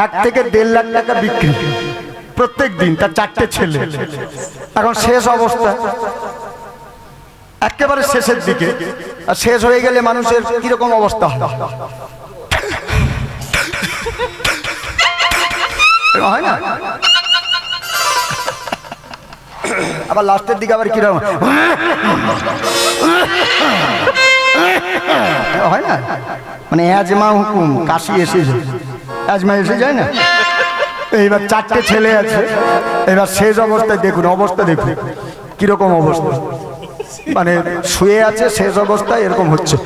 1 থেকে 1.5 লাখ টাকা বিক্রি প্রত্যেক দিন, তার 4টে ছেলে। এখন শেষ অবস্থা, একেবারে শেষের দিকে। আর শেষ হয়ে গেলে মানুষের কিরকম অবস্থা হয় না? আবার লাস্টের দিকে আবার কিরকম হয় না, মানে আজমা হুকুম, কাশি এসে যায়, আজমা এসে যায় না। এইবার 4টে ছেলে আছে, এবার শেষ অবস্থায় দেখুন, অবস্থা দেখুন কিরকম অবস্থা, মানে শুয়ে আছে শেষ অবস্থায় এরকম হচ্ছে।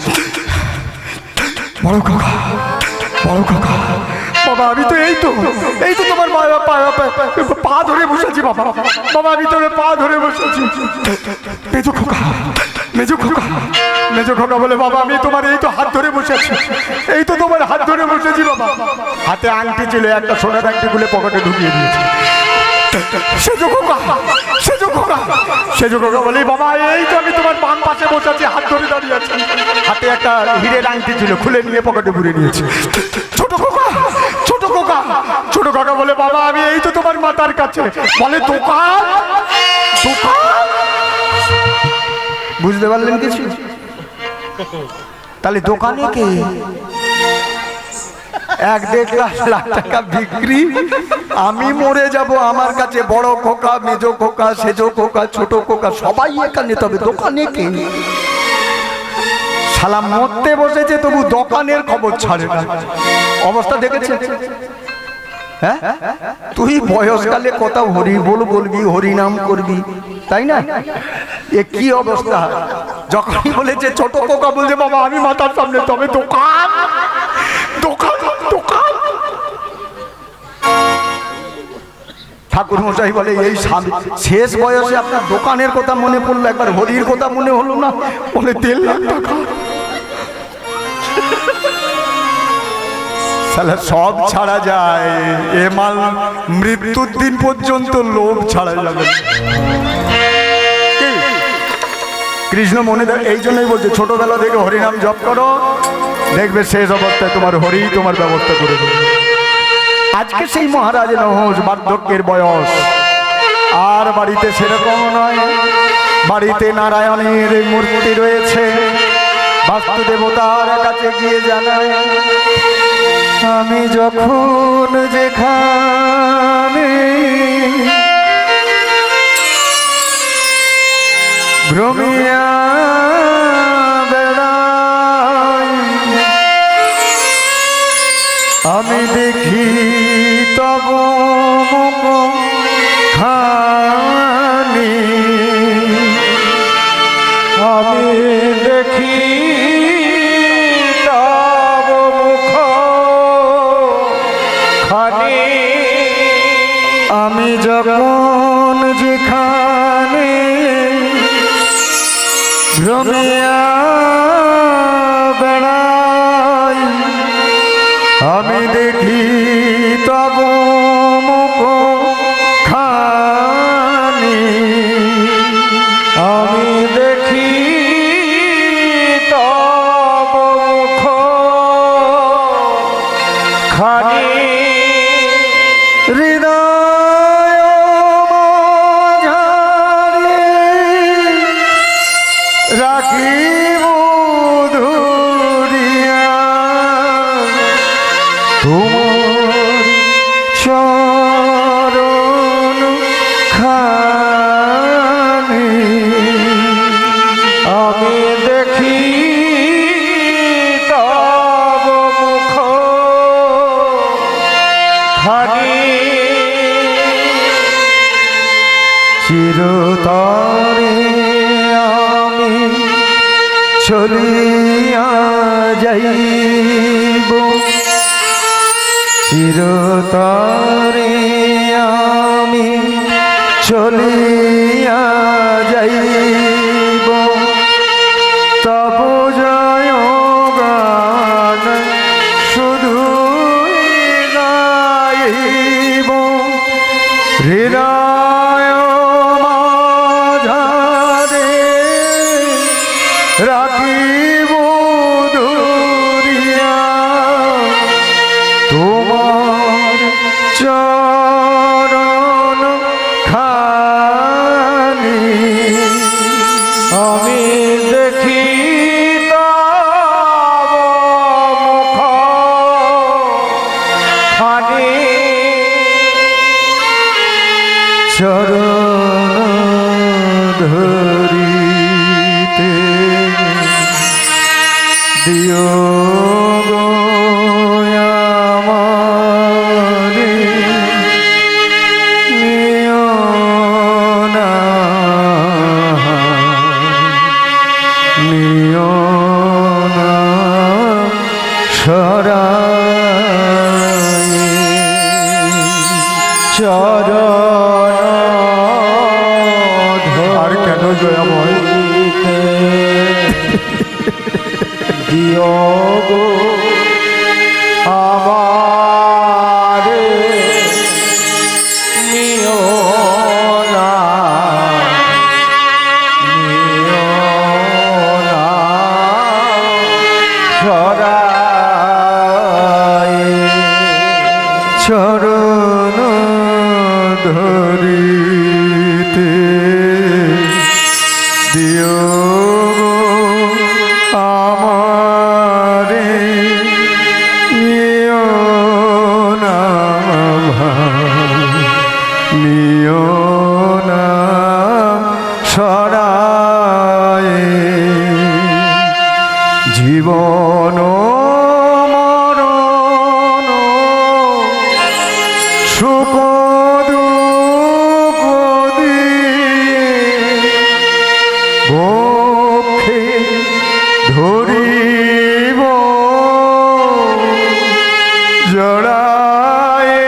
বড় কাকা, বড় কাকা, বাবা আমি তো এই তো তোমার পা ধরে বসেছি, বাবা বাবা আমি তোর পা ধরে বসেছি। মেজো খোকা, মেজো খোকা, মেজো খোকা বলে, বাবা আমি তোমার এই তো হাত ধরে বসেছি, এই তো তোমার হাত ধরে বসেছি বাবা। হাতে আংটি ছিল, একটা সোনার আংটি খুলে পকেটে ঢুকিয়ে দিয়েছে। সেজো খোকা, সেজো খোকা, সেজো খোকা বলে, বাবা এই তো আমি তোমার বাম পাশে বসেছি, হাত ধরে দাঁড়িয়ে আছি। হাতে একটা হীরের আংটি ছিল, খুলে নিয়ে পকেটে ভরে নিয়েছি। ছোট খোকা, ছোট খোকা, ছোট কাকা বলে, বাবা আমি এই তো তোমার মাথার কাছে। বলে দোকান, দোকান, বুঝতে পারলেন কিছু? তাহলে দোকানে কে? 1-1.5 লাখ টাকা বিক্রি। আমি মরে যাব, আমার কাছে বড় খোকা, মেজো খোকা, সেজো খোকা, ছোট খোকা সবাই এখানে, তবে দোকানে কে? শালা মরতে বসেছে তবু দোকানের খবর ছাড়ে না। অবস্থা দেখেছে? হ্যাঁ, তুই বয়সকালে কথা হরি বল বলবি, হরিনাম করবি, তাই না? এ কি অবস্থা? যখনই বলেছে ছোট পোকা বলছে বাবা আমি মাথার সামনে, তবে দোকান দোকান দোকান। ঠাকুর মশাই বলে এই শেষ বয়সে আপনার দোকানের কথা মনে পড়লো, একবার হরির কথা মনে হলো না? বলে 1.5 লাখ টাকা। তাহলে সব ছাড়া যায়, এ মাল মৃত্যুর দিন পর্যন্ত লোভ ছাড়া যাবে। কৃষ্ণ মনে দেয়, এই জন্যই বলছে ছোটবেলা থেকে হরিনাম জপ করো, দেখবে শেষ অবস্থায় তোমার হরি তোমার ব্যবস্থা করে দেবে। আজকে সেই মহারাজ নহস, বার্ধক্যের বয়স, আর বাড়িতে সেরকম নয়। বাড়িতে নারায়ণের মূর্তি রয়েছে। বাস্তু দেবতার কাছে গিয়ে জানায় আমি যখন যেখানে ভ্রমিয়া বেড়াই আমি দেখি তব মুখ খানি, আমি দেখি তব মুখ খানি, আমি যখন যেখানে ভ্রমিয়া বেড়াই আমি দেখি তব মুখ খানি, আমি দেখি তব মুখ খানি, হৃদয় মাঝারে রাখিব ধরিয়া তোমার চরণ খানি, আমি দেখি তব মুখ খানি, চিরতরে আমি চলিয়া যাইব, চিরতরে আমি চলিয়া যাইব, তব জয় গান শুধু গাইব, হৃদয় মাঝারে রাখিব ধরিয়া তোমার চরণ খানি, আমি দেখি তব মুখ খানি, চরণ ধরিতে দিও গো আমারে, নিও না, নিও না সরায়ে। চরণ আর কেন জয়াময় ধরিতে দিও গো আমারে, নিও না, নিও না সরায়ে। চরণ ধরিতে দিও গো আমারে, নিও না নিও না সরায়ে। জড়ায়ে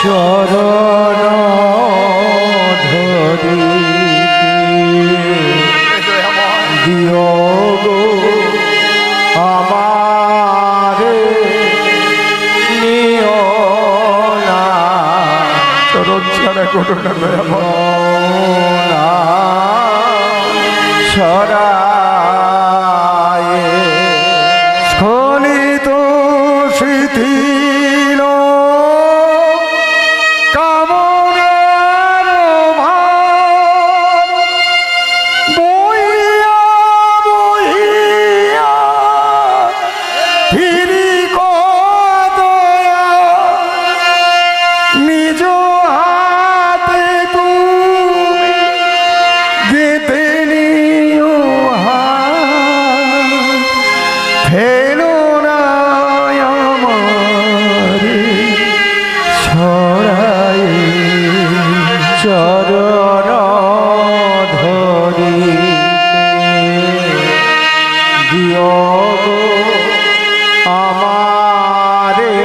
চরণ ধরি দিও গো আমারে নিও না চরণ ছাড়া ঘটনা না ছড়ায়ে স্খলিত শিথিল কামনার ভার বইয়া বইয়া ফিরি কদয়া নিজ হাতে তুমি গেঁথে নিও হাত ফেলো না আমারে ছড়ায়ে চরণ ধরি দিও গো আমারে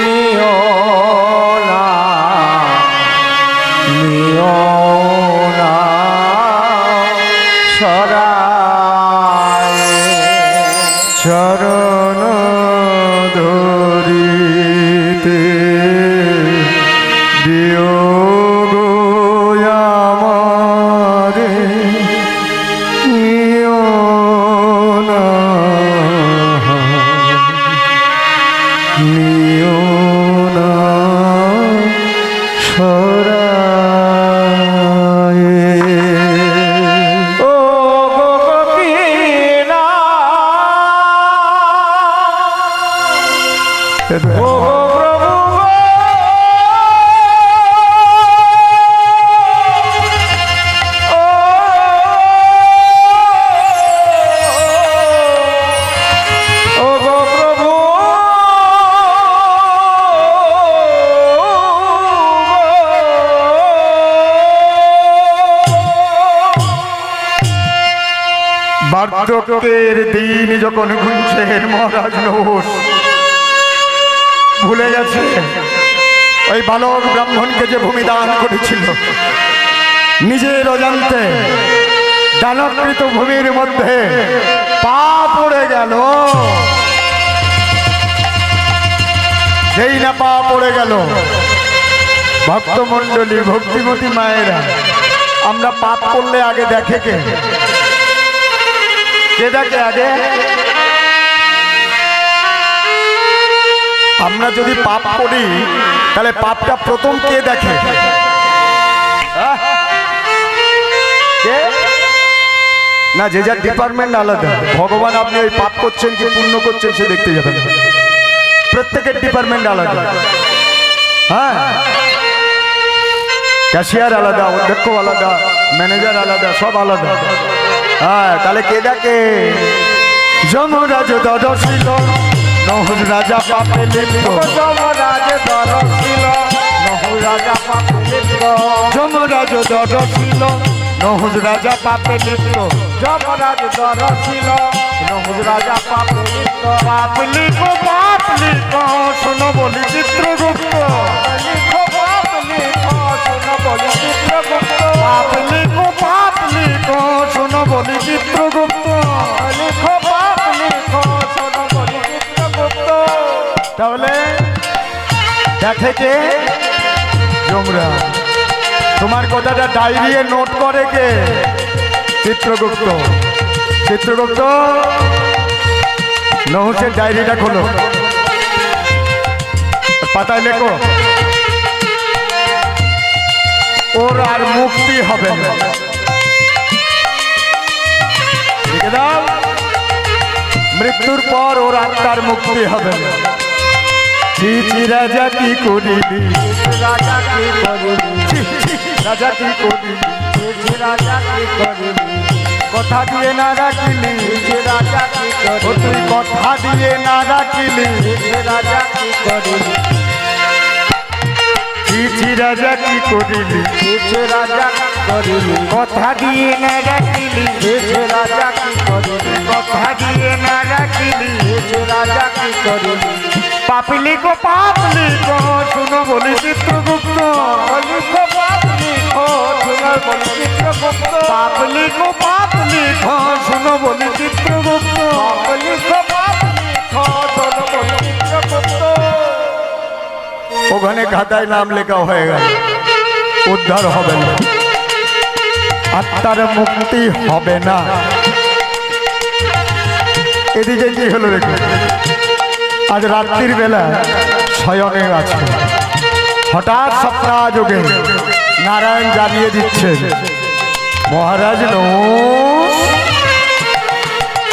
নিও না ছড়ায়ে চরণ ধরিতে দিও গো আমারে নিও না নিও না ছড়ায়ে ও গোপীনা ও প্রভু ও গো প্রভু বার্ধক্যের দিন যখন গুনছে মহারাজ নহুষ ভুলে গেছে ওই বালক ব্রাহ্মণকে যে ভূমি দান করেছিল, নিজের অজান্তে দানকৃত ভূমির মধ্যে পা পড়ে গেল। যেই না পা পড়ে গেল, ভক্তমণ্ডলী ভক্তিমতী মায়েরা, আমরা পাপ করলে আগে দেখে কে দেখে আগে? আমরা যদি পাপ করি তাহলে পাপটা প্রথম কে দেখে? কে? না, যে যার ডিপার্টমেন্ট আলাদা। ভগবান আপনি ওই পাপ করছেন কি পুণ্য করছেন সে দেখতে যাবেন, প্রত্যেকের ডিপার্টমেন্ট আলাদা। হ্যাঁ, ক্যাশিয়ার আলাদা, অধ্যক্ষ আলাদা, ম্যানেজার আলাদা, সব আলাদা। হ্যাঁ, তাহলে কে দেখে? যমরাজ দর্শিল নহুষ রাজা পাপে লিপ্ত, যমরাজ দর্শিল নহুষ রাজা পাপে লিপ্ত, যমরাজ দর্শিল নহুষ রাজা পাপে লিপ্ত, যমরাজ দর্শিল নহুষ রাজা পাপে লিপ্ত, পাপ লিখো শোনো বলি চিত্রগুপ্ত, লিখো পাপ লিখো শোনো বলি চিত্রগুপ্ত, পাপ লিখো শোনো বলি চিত্রগুপ্ত, লিখো পাপ লিখো শোনো বলি চিত্রগুপ্ত। তাহলে দেখে কে? যমরাজ। তোমার কথাটা ডায়েরিয়ে নোট করে কে? চিত্রগুপ্ত। চিত্রগুপ্ত, নহুষের ডায়েরিটা খোলো, পাতায় লেখো ওর আর মুক্তি হবে না। লিখে দাও, মৃত্যুর পর ওর আত্মার মুক্তি হবে না। ছি রাজা কি করিবি, রাজা কি করিবি, রাজা কি করিবি, রাজা কি করিবি, কথা দিয়ে না রাখিলি, রাজা কি ও করিবি, তুই কথা দিয়ে না রাখিলি, রাজা কি করিবি, ছি রাজা কি করিলি, রাজা করিলি কথা দিয়ে না রাখিলি দেশে রাজা কি করিলি কথা দিয়ে না রাখিলি দেশে রাজা কি করিলি পাপলি গো শুনো বলি চিত্রগুপ্ত লিখো পাপ লিখো শুনার বলি চিত্রগুপ্ত পাপলি গো শুনো বলি চিত্রগুপ্ত পাপ লিখো পাপ লিখো শোনো বলি চিত্রগুপ্ত ওখানে খাতায় নাম লেখা হয়ে গেল, উদ্ধার হবে না, আত্মার মুক্তি হবে না। এদিকে কি হলো দেখুন, আজ রাত্রির বেলা শয়নে আছে, হঠাৎ স্বপ্নাযোগে নারায়ণ জানিয়ে দিচ্ছে, মহারাজ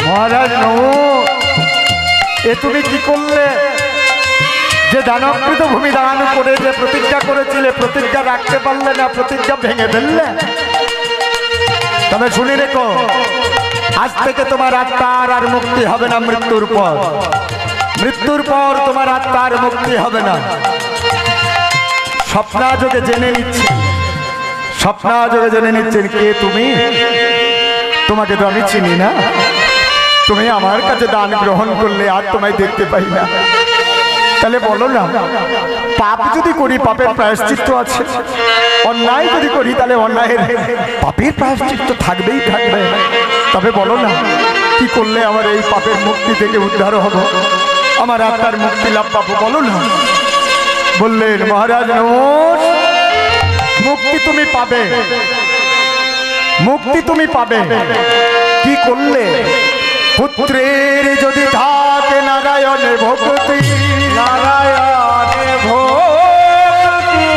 মহারাজ এ তুমি কি করলে? যে দানবকৃত ভূমি দান করে যে প্রতিজ্ঞা করেছিলে, প্রতিজ্ঞা রাখতে পারলে না, প্রতিজ্ঞা ভেঙে ফেললে। তবে শুনে রেখো, আজ থেকে তোমার আত্মার আর মুক্তি হবে না। মৃত্যুর পর তোমার আত্মার মুক্তি হবে না। স্বপ্নাযোগে জেনে নিচ্ছেন কে তুমি? তোমাকে তো আমি চিনি না, তুমি আমার কাছে দান গ্রহণ করলে আর তোমায় দেখতে পাই না। তাহলে বলো না, পাপ যদি করি পাপের প্রায়শ্চিত্ত আছে, অন্যায় যদি করি তাহলে অন্যায়ের পাপের প্রায়শ্চিত্ত থাকবে। তবে বলো না, কি করলে আমার এই পাপের মুক্তি থেকে উদ্ধার হব, আমার আত্মার মুক্তি লাভ পাবো? বলো না। বললেন, মহারাজ মুক্তি তুমি পাবে। কি করলে? পুত্রের যদি থাকে নারায়ণে ভক্তি, নারায়ণে ভক্তি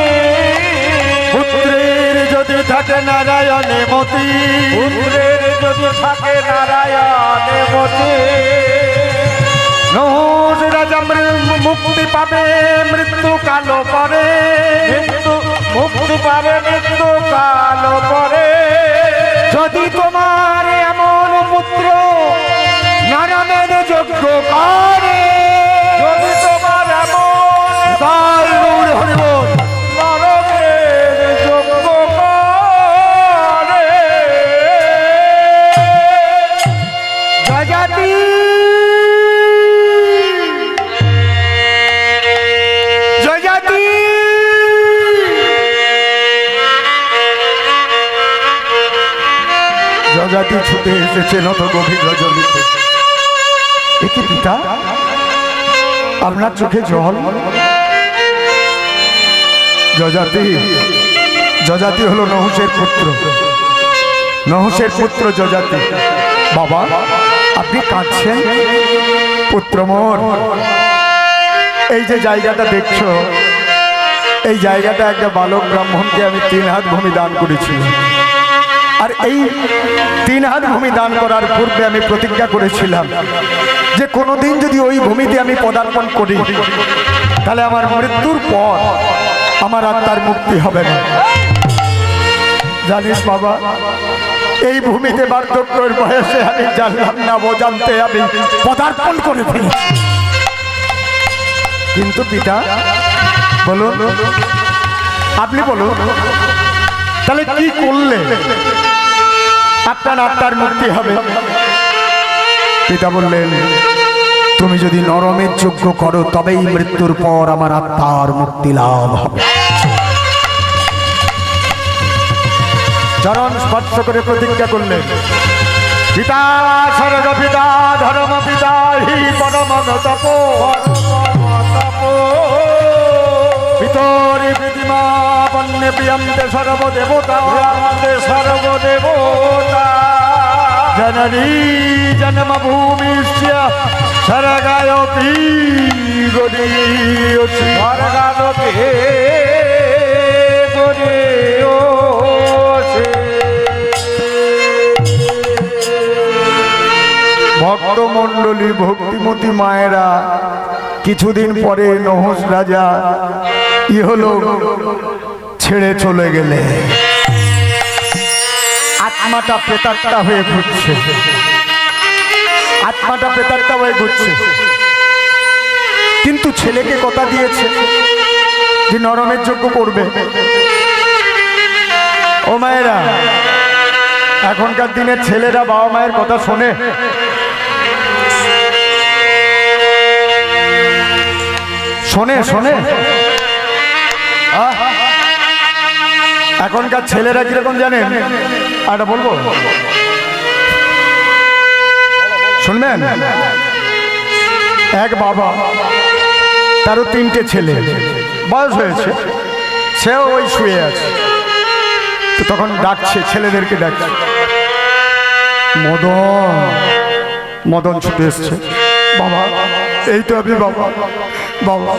পুত্রের যদি থাকে নারায়ণে মতি, পুত্রের যদি থাকে নারায়ণে মতি নহুষ রাজা মুক্তি পাবে মৃত্যু কালো পরে, মুক্তি পাবে মৃত্যু কাল পরে। যদি তোমার এমন পুত্র নারায়ণের যজ্ঞ করে, যদি তোমার এমন তার গৌর হরিবল নরকের যোগ্য করে। জয়জাতি জয়জাতি ছুটে এসেছে নত গভীর রজনীতে। একে পিতা, আপনার চোখে জল? জজাতি হলো নহুষের পুত্র জজাতি। বাবা, আপনি কাঁদছেন? পুত্র মোর, এই যে জায়গাটা দেখছো, এই জায়গাটা একটা বালক ব্রাহ্মণকে আমি 3 হাত ভূমি দান করেছিলাম। আর এই 3 হাত ভূমি দান করার পূর্বে আমি প্রতিজ্ঞা করেছিলাম যে কোনোদিন যদি ওই ভূমিতে আমি পদার্পণ করি, তাহলে আমার মৃত্যুর পর আমার আত্মার মুক্তি হবে না। জানিস বাবা, এই ভূমিতে বার্ধক্যের বয়সে আমি জানলাম না, অজান্তে আমি পদার্পণ করে ফেলেছি। কিন্তু পিতা, বলুন, আপনি বলুন, তাহলে কি করলে আপনার আত্মার মুক্তি হবে? পিতা বললেন, তুমি যদি নরমের যজ্ঞ করো, তবেই মৃত্যুর পর আমার আত্মার মুক্তি লাভ হবে। চরণ স্পর্শ করে প্রতিজ্ঞা করলেন, পিতা স্বর্গ পিতা ধর্ম পিতা হি পরম তপ, পিতরি প্রতিমা বন্যে প্রিয়ন্তে সর্বদেবতা, জননী জন্মভূমিশ্চ স্বর্গায়পি গরীয়সি, স্বর্গালোকে গরীয়সি। ভক্তমণ্ডলী, ভক্তিমতী মায়েরা, কিছুদিন পরে নহুষ রাজা ইহলোক ছেড়ে চলে গেলে আত্মাটা প্রেতাত্মা হয়ে ঘুরছে, কিন্তু ছেলেকে কথা দিয়েছে যে নরমের যজ্ঞ করবে। ও মায়েরা, এখনকার দিনের ছেলেরা বাবা মায়ের কথা শোনে? শোনে শোনে? এখনকার ছেলেরা কিরকম জানেন? এটা বলবো, শুনবেন? এক বাবা, তারও 3টে ছেলে, বয়স হয়েছে, সেও ওই শুয়ে আছে। তো তখন ডাকছে, ছেলেদেরকে ডাকছে, মদন। মদন ছুটে এসছে, বাবা এই তো আমি, বাবা বাবা